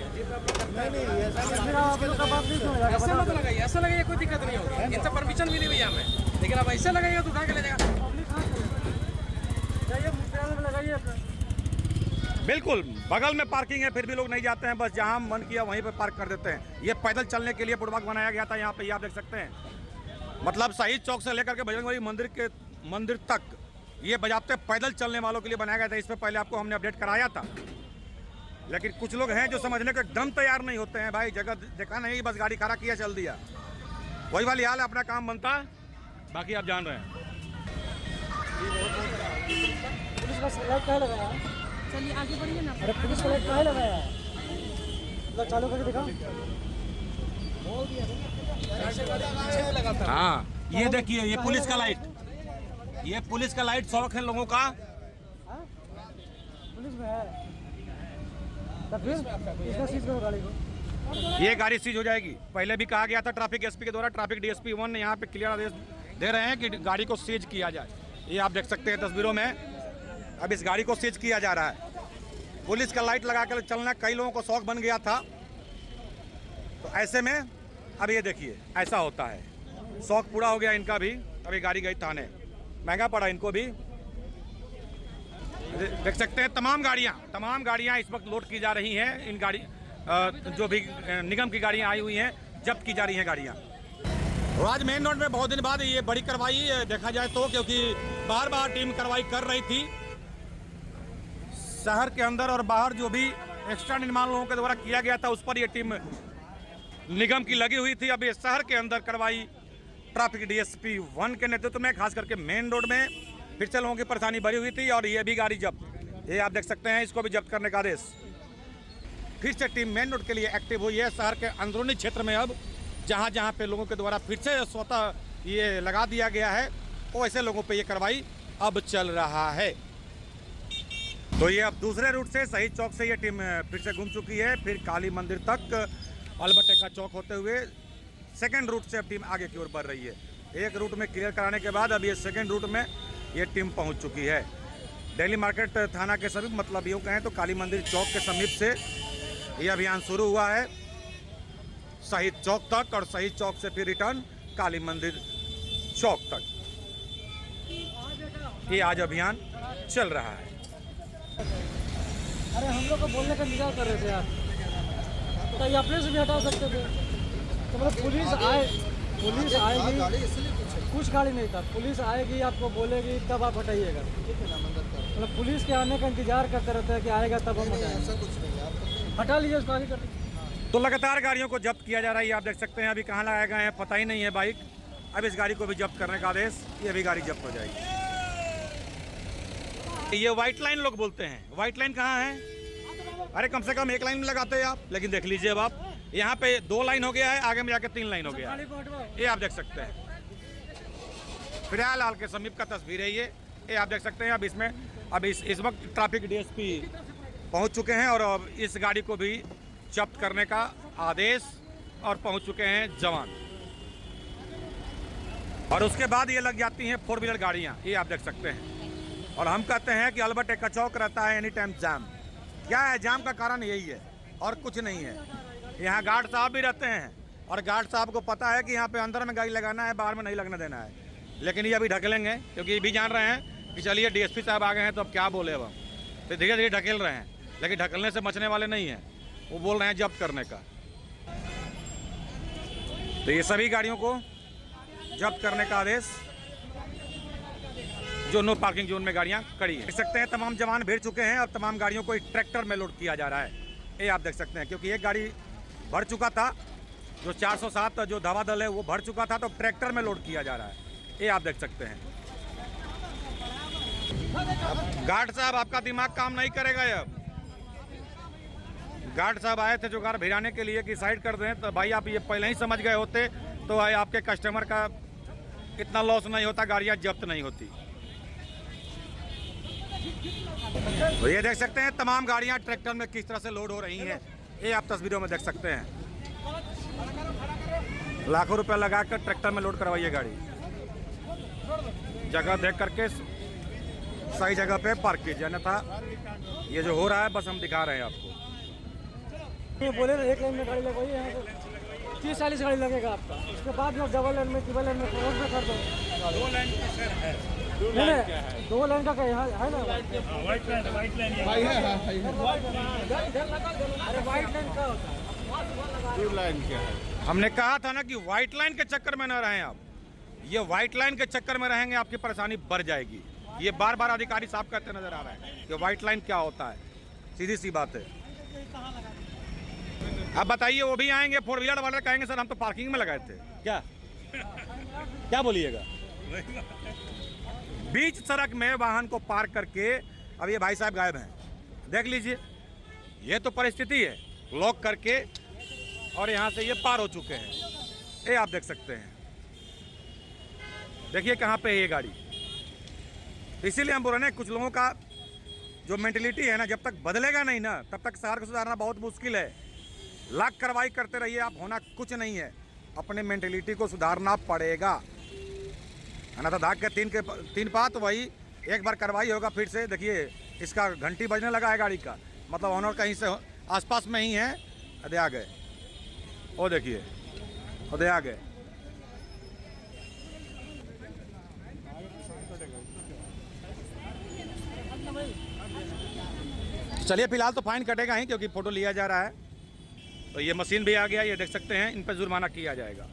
नहीं ऐसा फिर आप लोग का बात नहीं सुनेगा। ऐसा मत लगाइए, ऐसा लगाइए, कोई दिक्कत नहीं होगी। इनसे परमिशन मिली हुई है हमें, लेकिन अब ऐसे लगाइएगा तो उठा के ले जाएगा। पब्लिक कहाँ जाइए, मुख्यालय में लगाइए अपना। बिल्कुल बगल में पार्किंग है, फिर भी लोग नहीं जाते हैं, बस जहां मन किया वहीं पे पार्क कर देते हैं। ये पैदल चलने के लिए फुटपाथ बनाया गया था यहाँ पे, ये आप देख सकते हैं। मतलब शहीद चौक से लेकर के बजरंगबली मंदिर के मंदिर तक ये बजाते पैदल चलने वालों के लिए बनाया गया था। इस पर पहले आपको हमने अपडेट कराया था, लेकिन कुछ लोग हैं जो समझने को एकदम तैयार नहीं होते हैं। भाई जगह देखा नहीं, बस गाड़ी खड़ा किया चल दिया, वही वाली हाल है। अपना काम बनता, बाकी आप जान रहे हैं। पुलिस का लाइट कहाँ लगाया? चलिए आगे बढ़िए ना। अरे पुलिस का लाइट कहाँ लगाया? चालू करके दिखा। हाँ, ये देखिए, ये पुलिस का लाइट, ये पुलिस का लाइट शौक है लोगों का। पुलिस में है तो फिर इसका सीज करो गाड़ी को। ये गाड़ी सीज हो जाएगी। पहले भी कहा गया था ट्रैफिक एसपी के द्वारा, ट्रैफिक डीएसपी 1 यहाँ पे क्लियर आदेश दे रहे हैं कि गाड़ी को सीज किया जाए। ये आप देख सकते हैं तस्वीरों में, अब इस गाड़ी को सीज किया जा रहा है। पुलिस का लाइट लगा कर चलना कई लोगों को शौक बन गया था, तो ऐसे में अब ये देखिए ऐसा होता है। शौक पूरा हो गया इनका भी। अभी गाड़ी गई थाने, महंगा पड़ा इनको भी। देख सकते हैं तमाम गाड़ियां इस वक्त लोड की जा रही हैं। इन गाड़ी जो भी निगम की गाड़ियां आई हुई हैं, जब्त की जा रही हैं गाड़ियां। और आज मेन रोड में बहुत दिन बाद ये बड़ी कार्रवाई देखा जाए तो, क्योंकि बार बार टीम कार्रवाई कर रही थी। शहर के अंदर और बाहर जो भी एक्स्ट्रा निर्माण लोगों के द्वारा किया गया था, उस पर ये टीम निगम की लगी हुई थी। अब ये शहर के अंदर कार्रवाई ट्रैफिक डीएसपी 1 के नेतृत्व में, खास करके मेन रोड में फिर से लोगों की परेशानी बढ़ी हुई थी। और ये भी गाड़ी जब्त, ये आप देख सकते हैं, इसको भी जब्त करने का आदेश। फिर से टीम मेन रोड के लिए एक्टिव हुई है। शहर के अंदरूनी क्षेत्र में अब जहां जहां पे लोगों के द्वारा फिर से स्वतः ये लगा दिया गया है, वो ऐसे लोगों पे ये कार्रवाई अब चल रहा है। तो ये अब दूसरे रूट से, शहीद चौक से ये टीम फिर से घूम चुकी है। फिर काली मंदिर तक अलबटेका चौक होते हुए सेकेंड रूट से अब टीम आगे की ओर बढ़ रही है। एक रूट में क्लियर कराने के बाद अब ये सेकेंड रूट में ये टीम पहुंच चुकी है। दिल्ली मार्केट थाना के समीप, मतलब यूँ कहें तो काली मंदिर चौक के समीप से ये अभियान शुरू हुआ है शहीद चौक तक, और शहीद चौक से फिर रिटर्न काली मंदिर चौक तक। ये आज अभियान चल रहा है। अरे हम लोग को बोलने का इंतजार कर रहे थे यार, तो ये अपने से भी हटा सकते थे। तो मतलब पुलिस आएगी, कुछ गाड़ी नहीं था, पुलिस आएगी आपको बोलेगी तब आप हटाइएगा। मतलब पुलिस के आने का इंतजार करते रहते हैं कि आएगा तब हम हटाएंगे। हटा लीजिए उसको, आगे कर लीजिए। तो लगातार गाड़ियों को जब्त किया जा रहा है। ये आप देख सकते हैं, अभी कहाँ लगाए गए हैं पता ही नहीं है बाइक। अब इस गाड़ी को भी जब्त करने का आदेश, ये भी गाड़ी जब्त हो जाएगी। ये व्हाइट लाइन लोग बोलते हैं, व्हाइट लाइन कहाँ है? अरे कम से कम एक लाइन में लगाते हैं आप, लेकिन देख लीजिए अब आप, यहाँ पे 2 लाइन हो गया है, आगे में जाकर 3 लाइन हो गया है। ये आप देख सकते हैं, फिलहाल के समीप का तस्वीर है ये आप देख सकते हैं। अब इसमें इस वक्त ट्रैफिक डीएसपी पहुंच चुके हैं और अब इस गाड़ी को भी जब्त करने का आदेश, और पहुंच चुके हैं जवान। और उसके बाद ये लग जाती हैं 4 व्हीलर गाड़ियां, ये आप देख सकते हैं। और हम कहते हैं कि अलबटेका चौक रहता है एनी टाइम जाम। क्या है जाम का कारण? यही है और कुछ नहीं है। यहाँ गार्ड साहब भी रहते हैं, और गार्ड साहब को पता है कि यहाँ पे अंदर में गाड़ी लगाना है, बाहर में नहीं लगने देना है। लेकिन ये अभी ढकेलेंगे, क्योंकि ये भी जान रहे हैं कि चलिए डीएसपी साहब आ गए हैं तो अब क्या बोले। अब हम तो धीरे धीरे ढकेल रहे हैं, लेकिन ढकेलने से बचने वाले नहीं हैं। वो बोल रहे हैं जब्त करने का। तो ये सभी गाड़ियों को जब्त करने का आदेश, जो नो पार्किंग जोन में गाड़ियां खड़ी हैं। देख सकते हैं तमाम जवान भिड़ चुके हैं। अब तमाम गाड़ियों को एक ट्रैक्टर में लोड किया जा रहा है, ये आप देख सकते हैं। क्योंकि एक गाड़ी भर चुका था, जो 407 जो धावा दल है वो भर चुका था, तो ट्रैक्टर में लोड किया जा रहा है, ये आप देख सकते हैं। गार्ड साहब आपका दिमाग काम नहीं करेगा। अब गार्ड साहब आए थे जुगाड़ भिड़ाने के लिए कि साइड कर दें, तो भाई आप ये पहले ही समझ गए होते तो आपके कस्टमर का इतना लॉस नहीं होता, गाड़ियां जब्त नहीं होती। तो ये देख सकते हैं तमाम गाड़ियां ट्रैक्टर में किस तरह से लोड हो रही हैं, ये आप तस्वीरों में देख सकते हैं। लाखों रुपया लगाकर ट्रैक्टर में लोड करवाइए गाड़ी, जगह देख करके सही जगह पे पार्क कीजिए, अन्यथा ये जो हो रहा है बस हम दिखा रहे हैं आपको। ये बोले ना एक लाइन में गाड़ी लगवाइए, यहाँ पे 30-40 गाड़ी लगेगा आपका। उसके बाद में डबल लाइन में, ट्रिपल लाइन में रोड में कर दो। 2 लाइन का सर है, 2 लाइन क्या है? 2 लाइन का क्या है ना? व्हाइट लाइन अरे व्हाइट लाइन क्या होता है? 2 लाइन क्या है? हमने कहा था ना कि व्हाइट लाइन के चक्कर में न रहें आप। ये व्हाइट लाइन के चक्कर में रहेंगे आपकी परेशानी बढ़ जाएगी। ये बार बार अधिकारी साहब कहते नजर आ रहे हैं कि व्हाइट लाइन क्या होता है, सीधी सी बात है। अब बताइए, वो भी आएंगे 4 व्हीलर वाले कहेंगे सर हम तो पार्किंग में लगाए थे, क्या बोलिएगा। बीच सड़क में वाहन को पार्क करके अब ये भाई साहब गायब हैं, देख लीजिए। ये तो परिस्थिति है, लॉक करके और यहाँ से ये पार हो चुके हैं, ये आप देख सकते हैं। देखिए कहाँ पे है ये गाड़ी। इसीलिए हम बोल रहे हैं कुछ लोगों का जो मेंटलिटी है ना, जब तक बदलेगा नहीं ना तब तक शहर को सुधारना बहुत मुश्किल है। लाख कार्रवाई करते रहिए आप, होना कुछ नहीं है। अपने मेंटलिटी को सुधारना पड़ेगा, है ना। तो दाग के तीन पात वही एक बार कार्रवाई होगा फिर से। देखिए इसका घंटी बजने लगा है गाड़ी का, मतलब ऑनर कहीं से आसपास में ही है। अरे आ गए, ओ देखिए अरे आ गए। चलिए फिलहाल तो फाइन कटेगा ही क्योंकि फोटो लिया जा रहा है। तो ये मशीन भी आ गया, ये देख सकते हैं। इन पर जुर्माना किया जाएगा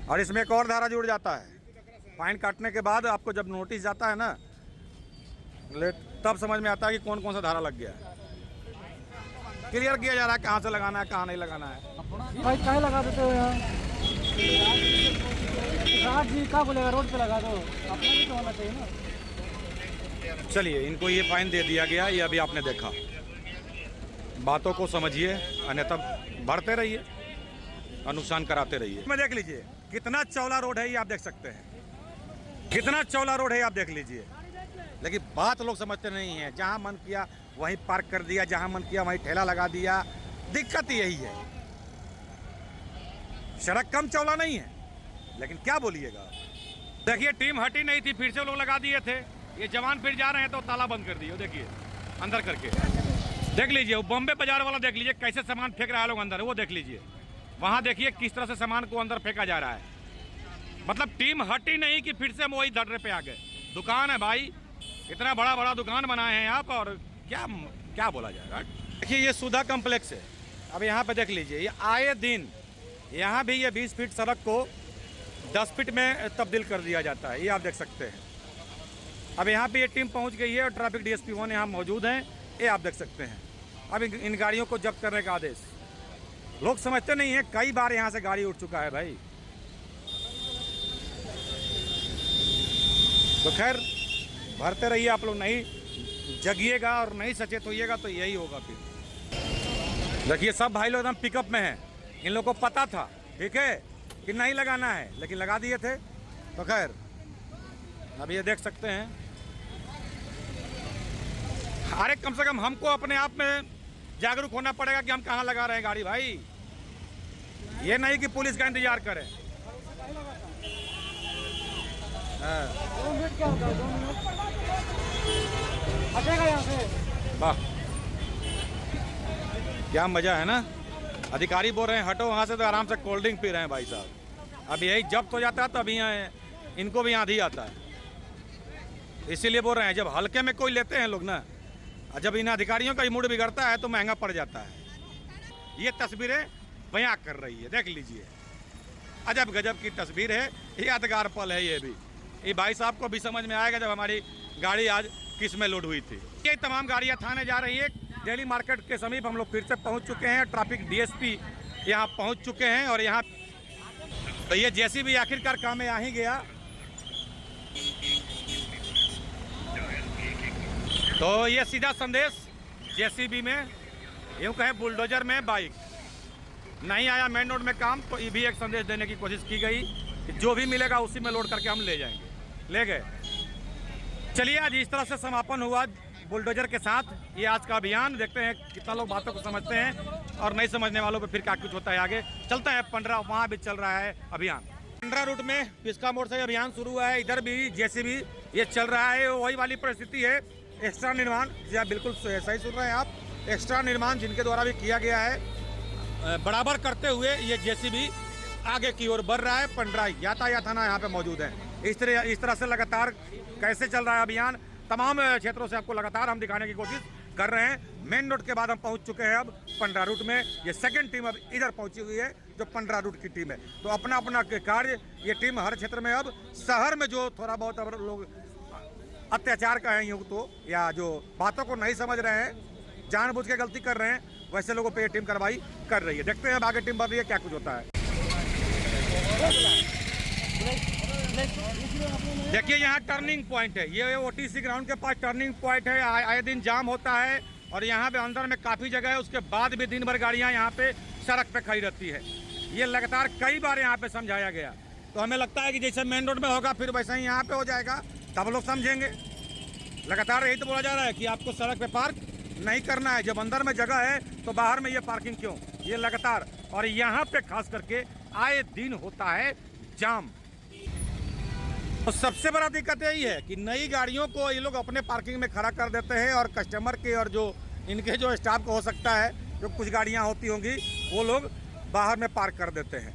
और इसमें एक और धारा जुड़ जाता है। फाइन काटने के बाद आपको जब नोटिस जाता है ना, तब समझ में आता है कि कौन कौन सा धारा लग गया है। क्लियर किया जा रहा है कहाँ से लगाना है, कहाँ नहीं लगाना है। भाई कहाँ लगा देते हो यहाँ? रात जी क्या बोलेगा, रोड पे लगा दो, अपना भी तो होना चाहिए ना। चलिए इनको ये फाइन दे दिया गया, ये अभी आपने देखा। बातों को समझिए, अन्यथा बढ़ते रहिए और नुकसान कराते रहिए। मैं देख लीजिए कितना चौड़ा रोड है, ये आप देख सकते हैं। कितना चौड़ा रोड है आप देख लीजिए। लेकिन बात लोग समझते नहीं है, जहां मन किया वहीं पार्क कर दिया, जहां मन किया वहीं ठेला लगा दिया। दिक्कत यही है, सड़क कम चौड़ा नहीं है, लेकिन क्या बोलिएगा। देखिए टीम हटी नहीं थी, फिर से लोग लगा दिए थे। ये जवान फिर जा रहे हैं तो ताला बंद कर दिए, देखिए अंदर करके। देख लीजिए वो बॉम्बे बाजार वाला, देख लीजिए कैसे सामान फेंक रहा है लोग अंदर, वो देख लीजिए। वहां देखिए किस तरह से सामान को अंदर फेंका जा रहा है। मतलब टीम हटी नहीं कि फिर से हम वही धर्रे पे आ गए। दुकान है भाई, इतना बड़ा बड़ा दुकान बनाए हैं आप, और क्या बोला जाएगा। देखिए ये सुधा कॉम्प्लेक्स है। अब यहाँ पे देख लीजिए, ये आए दिन यहाँ भी ये 20 फीट सड़क को 10 फीट में तब्दील कर दिया जाता है, ये आप देख सकते हैं। अब यहाँ पे ये टीम पहुँच गई है और ट्रैफिक DSP 1 यहाँ मौजूद हैं, ये आप देख सकते हैं। अब इन गाड़ियों को जब्त करने का आदेश। लोग समझते नहीं है, कई बार यहाँ से गाड़ी उठ चुका है भाई। तो खैर भरते रहिए आप लोग, नहीं जगिएगा और नहीं सचेत होइएगा तो यही होगा फिर। देखिए सब भाई लोग एकदम पिकअप में हैं, इन लोगों को पता था ठीक है कि नहीं लगाना है, लेकिन लगा दिए थे। तो खैर अब ये देख सकते हैं। अरे कम से कम हमको अपने आप में जागरूक होना पड़ेगा कि हम कहाँ लगा रहे हैं गाड़ी भाई। ये नहीं कि पुलिस का इंतजार करें। हटेगा यहाँ से। वाह क्या मजा है ना। अधिकारी बोल रहे हैं हटो वहाँ से, तो आराम से कोल्ड ड्रिंक पी रहे हैं भाई साहब। अब यही जब्त हो जाता है तो अभी यहाँ इनको भी आंधी आता है। इसीलिए बोल रहे हैं, जब हल्के में कोई लेते हैं लोग ना, जब इन अधिकारियों का मूड बिगड़ता है तो महंगा पड़ जाता है। ये तस्वीरें बयां कर रही है, देख लीजिए। अजब गजब की तस्वीर है, यादगार पल है ये भी। ये भाई साहब को भी समझ में आएगा जब हमारी गाड़ी आज किस में लोड हुई थी। ये तमाम गाड़ियाँ थाने जा रही है। दिल्ली मार्केट के समीप हम लोग फिर से पहुँच चुके हैं। ट्रैफिक DSP यहाँ पहुँच चुके हैं और यहाँ तो ये JCB आखिरकार काम में आ ही गया। तो ये सीधा संदेश JCB में, यूँ कहें बुलडोजर में बाइक नहीं आया मेन रोड में काम, तो ये भी एक संदेश देने की कोशिश की गई कि जो भी मिलेगा उसी में लोड करके हम ले जाएंगे। ले गए। चलिए आज इस तरह से समापन हुआ बुलडोजर के साथ ये आज का अभियान। देखते हैं कितना लोग बातों को समझते हैं और नहीं समझने वालों पे फिर क्या कुछ होता है आगे। चलता है 15, वहाँ भी चल रहा है अभियान। 15 रूट में पिस्का मोड़ से अभियान शुरू हुआ है, इधर भी JCB ये चल रहा है। वही वाली परिस्थिति है। एक्स्ट्रा निर्माण, जी आप बिल्कुल सही सुन रहे हैं आप, एक्स्ट्रा निर्माण जिनके द्वारा भी किया गया है, बराबर करते हुए ये JCB आगे की ओर बढ़ रहा है। 15 यातायात थाना यहाँ पे मौजूद है। इस तरह से लगातार कैसे चल रहा है अभियान, तमाम क्षेत्रों से आपको लगातार हम दिखाने की कोशिश कर रहे हैं। मेन रोड के बाद हम पहुँच चुके हैं अब पंडरा रूट में। ये सेकंड टीम अब इधर पहुंची हुई है जो पंडरा रूट की टीम है। तो अपना अपना कार्य ये टीम हर क्षेत्र में, अब शहर में जो थोड़ा बहुत अब लोग अत्याचार का है यूँ तो, या जो बातों को नहीं समझ रहे हैं, जानबूझ के गलती कर रहे हैं, वैसे लोगों पे ये टीम कार्रवाई कर रही है। देखते हैं अब आगे टीम बढ़ रही है क्या कुछ होता है। देखिए यहाँ टर्निंग पॉइंट है, ये ओटीसी ग्राउंड के पास टर्निंग पॉइंट है। आए दिन जाम होता है और यहाँ पे अंदर में काफ़ी जगह है, उसके बाद भी दिन भर गाड़ियाँ यहाँ पे सड़क पे खड़ी रहती है। ये लगातार कई बार यहाँ पे समझाया गया, तो हमें लगता है कि जैसे मेन रोड में होगा फिर वैसे ही यहाँ पे हो जाएगा, तब लोग समझेंगे। लगातार यही तो बोला जा रहा है कि आपको सड़क पे पार्क नहीं करना है, जब अंदर में जगह है तो बाहर में ये पार्किंग क्यों, ये लगातार। और यहाँ पे खास करके आए दिन होता है जाम। तो सबसे बड़ा दिक्कत यही है कि नई गाड़ियों को ये लोग अपने पार्किंग में खड़ा कर देते हैं और कस्टमर के और जो इनके जो स्टाफ को हो सकता है, जो कुछ गाड़ियाँ होती होंगी, वो लोग बाहर में पार्क कर देते हैं।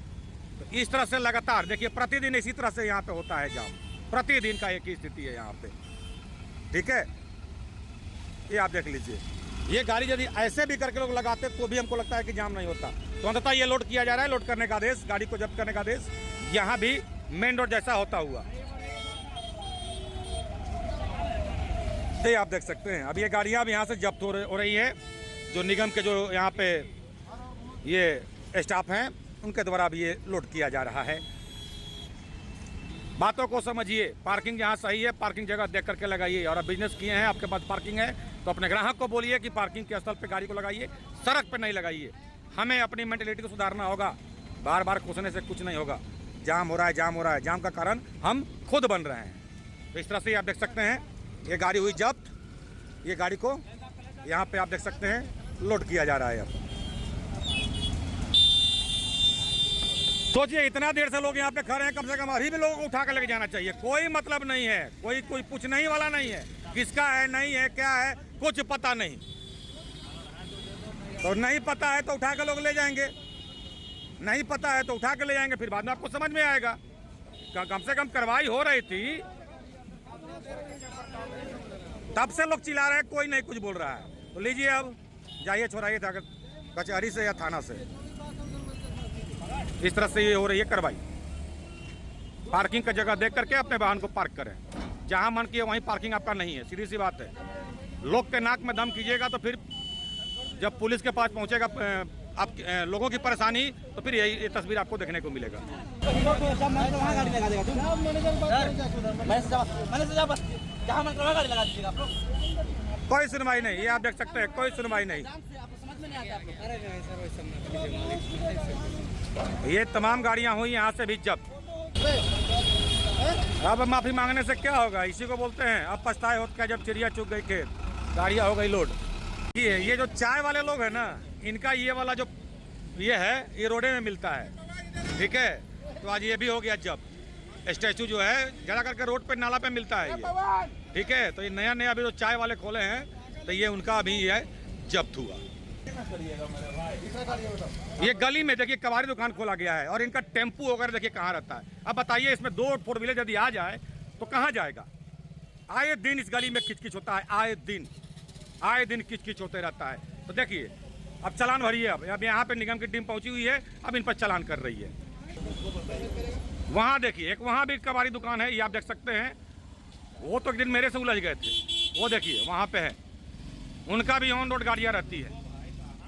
तो इस तरह से लगातार देखिए प्रतिदिन इसी तरह से यहाँ पे होता है जाम, प्रतिदिन का एक ही स्थिति है यहाँ पे। ठीक है, ये आप देख लीजिए। ये गाड़ी यदि ऐसे भी करके लोग लगाते तो भी हमको लगता है कि जाम नहीं होता। तो अंततः ये लोड किया जा रहा है, लोड करने का आदेश, गाड़ी को जब्त करने का आदेश यहाँ भी मेन रोड जैसा होता हुआ। ये आप देख सकते हैं अब ये गाड़ियाँ अब यहाँ से जब्त हो रही है। जो निगम के जो यहाँ पे ये स्टाफ हैं उनके द्वारा अब ये लोड किया जा रहा है। बातों को समझिए, पार्किंग यहाँ सही है, पार्किंग जगह देख करके लगाइए। और अब बिजनेस किए हैं, आपके पास पार्किंग है तो अपने ग्राहक को बोलिए कि पार्किंग के स्थल पे गाड़ी को लगाइए, सड़क पे नहीं लगाइए। हमें अपनी मेंटेलिटी को सुधारना होगा, बार बार कोसने से कुछ नहीं होगा। जाम हो रहा है, जाम हो रहा है, जाम का कारण हम खुद बन रहे हैं। तो इस तरह से आप देख सकते हैं ये गाड़ी हुई जब्त, ये गाड़ी को यहाँ पे आप देख सकते हैं लोड किया जा रहा है। अब सोचिए इतना देर से लोग यहाँ पे खड़े हैं, कम से कम अभी भी लोगों को उठा कर लेके जाना चाहिए। कोई मतलब नहीं है, कोई पूछने ही वाला नहीं है, किसका है नहीं है क्या है कुछ पता नहीं। तो नहीं पता है तो उठा कर लोग ले जाएंगे, नहीं पता है तो उठा कर ले जाएंगे, फिर बाद में आपको समझ में आएगा। कम से कम कार्रवाई हो रही थी, तब से लोग चिल्ला रहे हैं, कोई नहीं कुछ बोल रहा है। तो लीजिए अब जाइए, छोड़ाइए कचहरी से या थाना से। इस तरह से ये हो रही है कार्रवाई। पार्किंग का जगह देख करके अपने वाहन को पार्क करें, जहां मन किए वहीं पार्किंग आपका नहीं है, सीधी सी बात है। लोग के नाक में दम कीजिएगा तो फिर जब पुलिस के पास पहुंचेगा आप लोगों की परेशानी, तो फिर ये तस्वीर आपको देखने को मिलेगा। कोई सुनवाई नहीं, ये आप देख सकते हैं, कोई सुनवाई नहीं। ये तमाम गाड़ियां हुई यहाँ से भी जब्त। अब माफी मांगने से क्या होगा, इसी को बोलते हैं अब पछताए होत क्या जब चिड़िया चुग गई खेत, गाड़ियां हो गई लोड। ये जो चाय वाले लोग हैं ना, इनका ये वाला जो ये है ये रोडे में मिलता है। ठीक है, तो आज ये भी हो गया जब्त। स्टैचू जो है जरा करके रोड पे नाला पे मिलता है ये। ठीक है, तो ये नया नया अभी जो चाय वाले खोले हैं तो ये उनका अभी ये जब्त हुआ। ये गली में देखिए कबाड़ी दुकान खोला गया है और इनका टेम्पू वगैरह देखिए कहाँ रहता है। अब बताइए इसमें 2 4 व्हीलर यदि आ जाए तो कहाँ जाएगा। आए दिन इस गली में किचकिच होता है, आए दिन किचकिच होते रहता है। तो देखिए अब चालान भरिए। अब यहाँ पे निगम की टीम पहुंची हुई है, अब इन पर चालान कर रही है। वहाँ देखिए एक वहाँ भी कबाड़ी दुकान है, ये आप देख सकते हैं। वो तो एक दिन मेरे से उलझ गए थे, वो देखिए वहाँ पे है, उनका भी ऑन रोड गाड़ियाँ रहती है।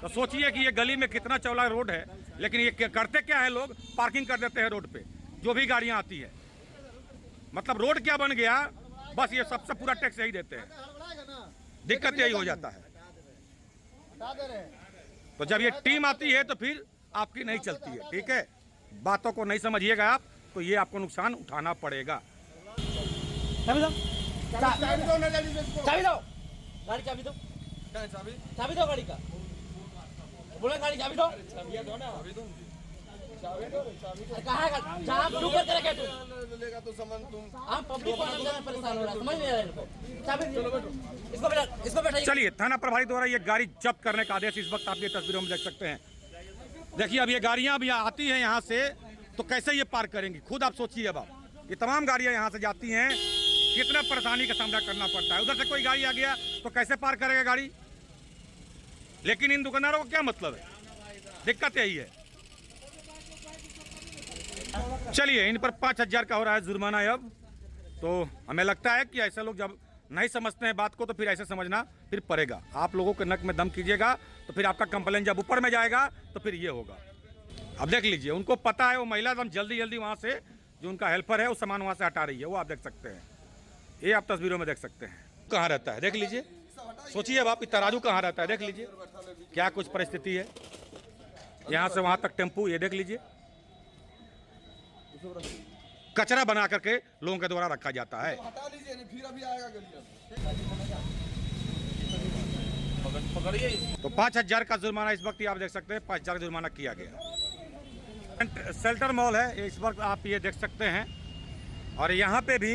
तो सोचिए कि ये गली में कितना चौड़ा रोड है, लेकिन ये करते क्या है, लोग पार्किंग कर देते हैं रोड पे जो भी गाड़ियाँ आती है। मतलब रोड क्या बन गया, बस ये सबसे पूरा टैक्स यही देते हैं, दिक्कत यही हो जाता है। तो जब ये टीम आती है तो फिर आपकी नहीं चलती है। ठीक है, बातों को नहीं समझिएगा आप तो ये आपको नुकसान उठाना पड़ेगा। चाबी दो, चाबी दो, गाड़ी चाबी दो, चाबी दो गाड़ी का, बोले गाड़ी चाबी दो, कहाँ जहाँ रुक करके रखे लेगा तो सामान तुम हम पब्लिक को अंदर परेशान हो रहा है, समझ नहीं आ रहा है इनको। चाबी इसको बैठाइए। चलिए, थाना प्रभारी द्वारा ये गाड़ी जब्त करने का आदेश इस वक्त आप ये तस्वीरों में देख सकते हैं। देखिए अब ये गाड़ियाँ अब यहाँ आती हैं यहाँ से तो कैसे ये पार करेंगी, खुद आप सोचिए। अब ये तमाम गाड़ियाँ यहाँ से जाती हैं, कितना परेशानी का सामना करना पड़ता है। उधर से कोई गाड़ी आ गया तो कैसे पार करेगा गाड़ी। लेकिन इन दुकानदारों को क्या मतलब है? दिक्कत यही है। चलिए, इन पर 5,000 का हो रहा है जुर्माना अब। तो हमें लगता है कि ऐसे लोग जब नहीं समझते हैं बात को तो फिर ऐसे समझना फिर पड़ेगा। आप लोगों के नक में दम कीजिएगा तो फिर आपका कंप्लेन जब ऊपर में जाएगा तो फिर ये होगा। अब देख लीजिए, उनको पता है, वो महिला एकदम जल्दी जल्दी वहाँ से जो उनका हेल्पर है वो सामान वहाँ से हटा रही है, वो आप देख सकते हैं। ये आप तस्वीरों में देख सकते हैं। कहाँ रहता है देख लीजिए, सोचिए अब आप, तराजू कहाँ रहता है देख लीजिए, क्या कुछ परिस्थिति है। यहाँ से वहाँ तक टेम्पू, ये देख लीजिए, कचरा बना करके लोगों के द्वारा रखा जाता है। हटा लीजिए, फिर अभी आएगा गलियां। तो 5,000 का जुर्माना इस वक्त आप देख सकते हैं, 5,000 का जुर्माना किया गया। शेल्टर मॉल है इस वक्त, आप ये देख सकते हैं। और यहाँ पे भी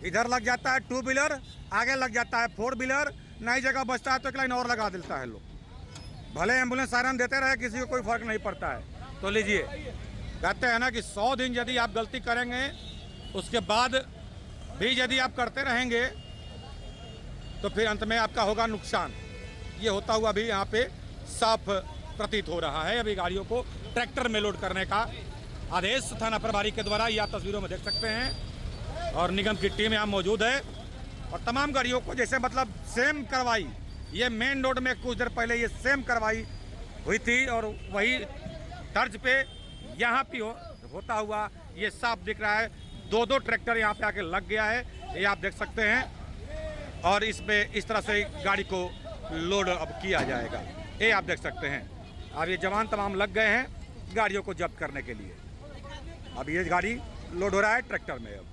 इधर लग जाता है 2 व्हीलर, आगे लग जाता है 4 व्हीलर, नई जगह बचता है तो एक लाइन और लगा देता है लोग। भले एम्बुलेंस सायरन देते रहे, किसी को कोई फर्क नहीं पड़ता है। तो लीजिए, कहते हैं ना कि 100 दिन यदि आप गलती करेंगे उसके बाद भी यदि आप करते रहेंगे तो फिर अंत में आपका होगा नुकसान। ये होता हुआ भी यहाँ पे साफ प्रतीत हो रहा है। अभी गाड़ियों को ट्रैक्टर में लोड करने का आदेश थाना प्रभारी के द्वारा ये आप तस्वीरों में देख सकते हैं। और निगम की टीम यहाँ मौजूद है और तमाम गाड़ियों को जैसे मतलब सेम कार्रवाई, ये मेन रोड में कुछ देर पहले ये सेम कार्रवाई हुई थी और वही तर्ज पे यहाँ भी होता हुआ ये साफ दिख रहा है। 2-2 ट्रैक्टर यहाँ पे आके लग गया है, ये आप देख सकते हैं। और इस पे इस तरह से गाड़ी को लोड अब किया जाएगा, ये आप देख सकते हैं। अब ये जवान तमाम लग गए हैं गाड़ियों को जब्त करने के लिए। अब ये गाड़ी लोड हो रहा है ट्रैक्टर में। अब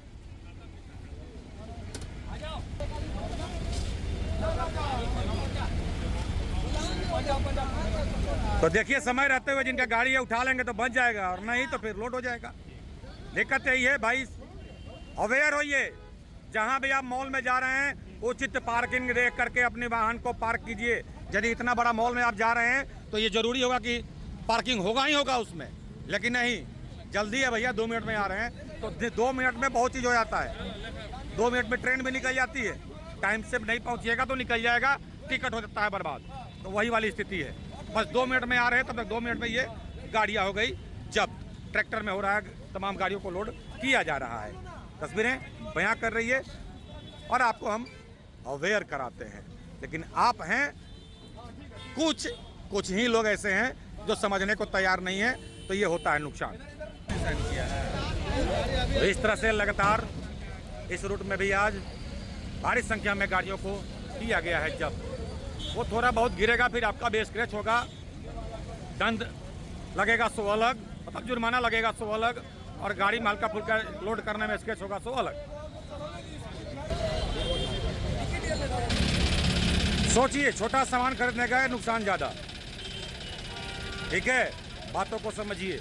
तो देखिए, समय रहते हुए जिनका गाड़ी है उठा लेंगे तो बच जाएगा, और नहीं तो फिर लोड हो जाएगा। दिक्कत यही है भाई, अवेयर होइए। जहां भी आप मॉल में जा रहे हैं उचित पार्किंग देख करके अपने वाहन को पार्क कीजिए। यदि इतना बड़ा मॉल में आप जा रहे हैं तो ये जरूरी होगा कि पार्किंग होगा ही होगा उसमें, लेकिन नहीं, जल्दी है भैया, 2 मिनट में आ रहे हैं तो 2 मिनट में बहुत चीज़ हो जाता है। 2 मिनट में ट्रेन भी निकल जाती है, टाइम से नहीं पहुँचिएगा तो निकल जाएगा, टिकट हो जाता है बर्बाद। तो वही वाली स्थिति है। बस 2 मिनट में आ रहे हैं तब तक 2 मिनट में ये गाड़ियाँ हो गई जब ट्रैक्टर में हो रहा है, तमाम गाड़ियों को लोड किया जा रहा है। तस्वीरें बयां कर रही है और आपको हम अवेयर कराते हैं। लेकिन आप हैं, कुछ ही लोग ऐसे हैं जो समझने को तैयार नहीं है, तो ये होता है नुकसान। तो इस तरह से लगातार इस रूट में भी आज भारी संख्या में गाड़ियों को किया गया है। जब वो थोड़ा बहुत गिरेगा फिर आपका भी स्क्रैच होगा, दंड लगेगा 100 अलग, मतलब जुर्माना लगेगा 100 अलग, और गाड़ी में हल्का फुल्का लोड करने में स्क्रैच होगा 100 अलग। सोचिए, छोटा सामान खरीदने गए, नुकसान ज़्यादा। ठीक है, बातों को समझिए,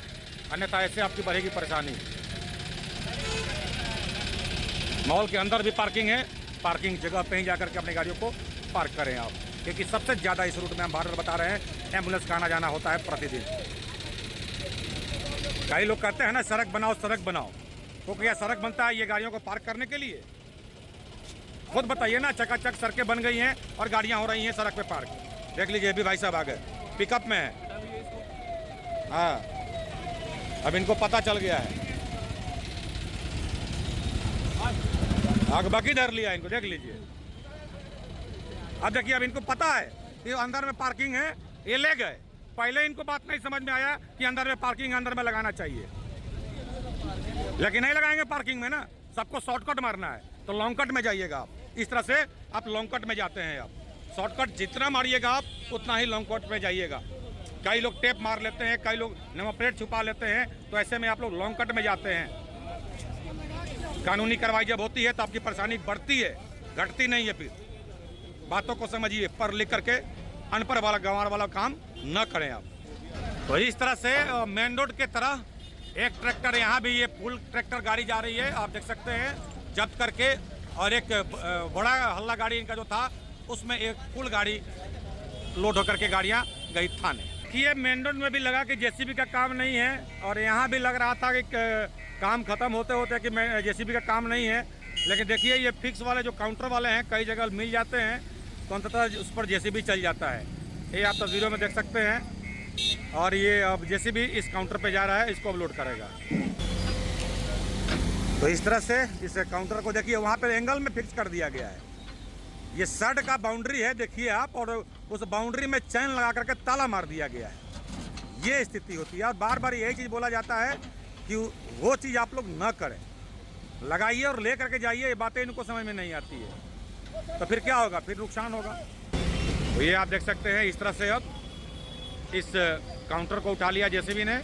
अन्यथा ऐसे आपकी बढ़ेगी परेशानी। मॉल के अंदर भी पार्किंग है, पार्किंग जगह पे ही जाकर के अपनी गाड़ियों को पार्क करें आप, क्योंकि सबसे ज़्यादा इस रूट में हम बार बार बता रहे हैं एम्बुलेंस का आना जाना होता है प्रतिदिन। कई लोग कहते हैं ना सड़क बनाओ सड़क बनाओ, तो क्या सड़क बनता है ये गाड़ियों को पार्क करने के लिए? खुद बताइए ना, चकाचक सड़कें बन गई हैं और गाड़ियां हो रही हैं सड़क पे पार्क। देख लीजिए, अभी भाई साहब आ गए, पिकअप में है। हाँ, अब इनको पता चल गया है, आग बाकी धर लिया इनको, देख लीजिए। अब देखिए, अब इनको पता है कि अंदर में पार्किंग है, ये ले गए। पहले इनको बात नहीं समझ में आया कि अंदर में पार्किंग अंदर में लगाना चाहिए, लेकिन नहीं लगाएंगे पार्किंग में ना, सबको शॉर्टकट मारना है तो लॉन्ग कट में जाइएगा आप। इस तरह से आप लॉन्ग कट में जाते हैं। आप शॉर्टकट जितना मारिएगा आप उतना ही लॉन्ग कट में जाइएगा। कई लोग टेप मार लेते हैं, कई लोग नंबर प्लेट छुपा लेते हैं, तो ऐसे में आप लोग लॉन्ग कट में जाते हैं। कानूनी कार्रवाई जब होती है तो आपकी परेशानी बढ़ती है, घटती नहीं है। फिर बातों को समझिए, पढ़ लिख करके अनपढ़ वाला गंवार वाला काम न करें आप। तो इस तरह से मेन रोड के तरह एक ट्रैक्टर, यहाँ भी ये फुल ट्रैक्टर गाड़ी जा रही है, आप देख सकते हैं, जब्त करके। और एक बड़ा हल्ला गाड़ी इनका जो था उसमें एक फुल गाड़ी लोड होकर के गाड़ियाँ गई थाने। ये मेन रोड में भी लगा कि जेसीबी का काम नहीं है, और यहाँ भी लग रहा था कि काम खत्म होते होते कि जेसीबी का काम नहीं है। लेकिन देखिए, ये फिक्स वाले जो काउंटर वाले हैं कई जगह मिल जाते हैं, तो अंततः उस पर जेसीबी चल जाता है। ये आप तस्वीरों में देख सकते हैं। और ये अब जेसीबी इस काउंटर पे जा रहा है, इसको अब लोड करेगा। तो इस तरह से इस काउंटर को देखिए, वहाँ पे एंगल में फिक्स कर दिया गया है। ये शर्ट का बाउंड्री है, देखिए आप, और उस बाउंड्री में चैन लगा करके ताला मार दिया गया है। ये स्थिति होती है और बार बार यही चीज़ बोला जाता है कि वो चीज़ आप लोग न करें, लगाइए और ले करके जाइए। ये बातें इनको समझ में नहीं आती है, तो फिर क्या होगा, फिर नुकसान होगा। तो ये आप देख सकते हैं, इस तरह से अब इस काउंटर को उठा लिया जेसीबी ने,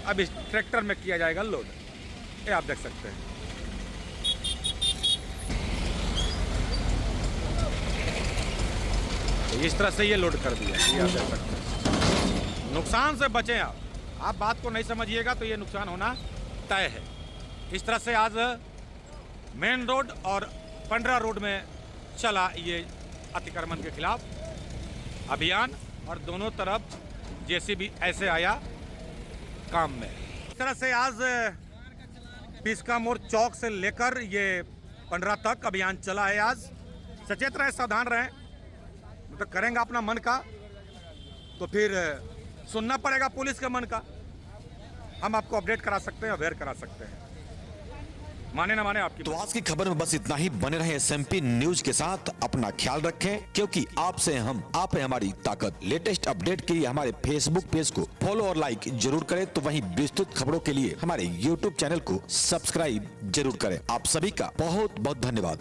अब इस ट्रैक्टर में किया जाएगा लोड। ये आप देख सकते हैं। तो इस तरह से ये लोड कर दिया, ये आप देख सकते हैं। नुकसान से बचें आप बात को नहीं समझिएगा तो ये नुकसान होना तय है। इस तरह से आज मेन रोड और पंडरा रोड में चला ये अतिक्रमण के खिलाफ अभियान, और दोनों तरफ जेसीबी ऐसे आया काम में। इस तरह से आज पिस्का मोड़ चौक से लेकर ये पंडरा तक अभियान चला है। आज सचेत रहें, सावधान रहें, तो करेंगे अपना मन का तो फिर सुनना पड़ेगा पुलिस के मन का। हम आपको अपडेट करा सकते हैं, अवेयर करा सकते हैं, माने ना माने आपकी। तो आज की खबर में बस इतना ही। बने रहे SMP न्यूज के साथ, अपना ख्याल रखें, क्योंकि आपसे हम, आप है हमारी ताकत। लेटेस्ट अपडेट के लिए हमारे फेसबुक पेज को फॉलो और लाइक जरूर करें, तो वहीं विस्तृत खबरों के लिए हमारे YouTube चैनल को सब्सक्राइब जरूर करें। आप सभी का बहुत बहुत धन्यवाद।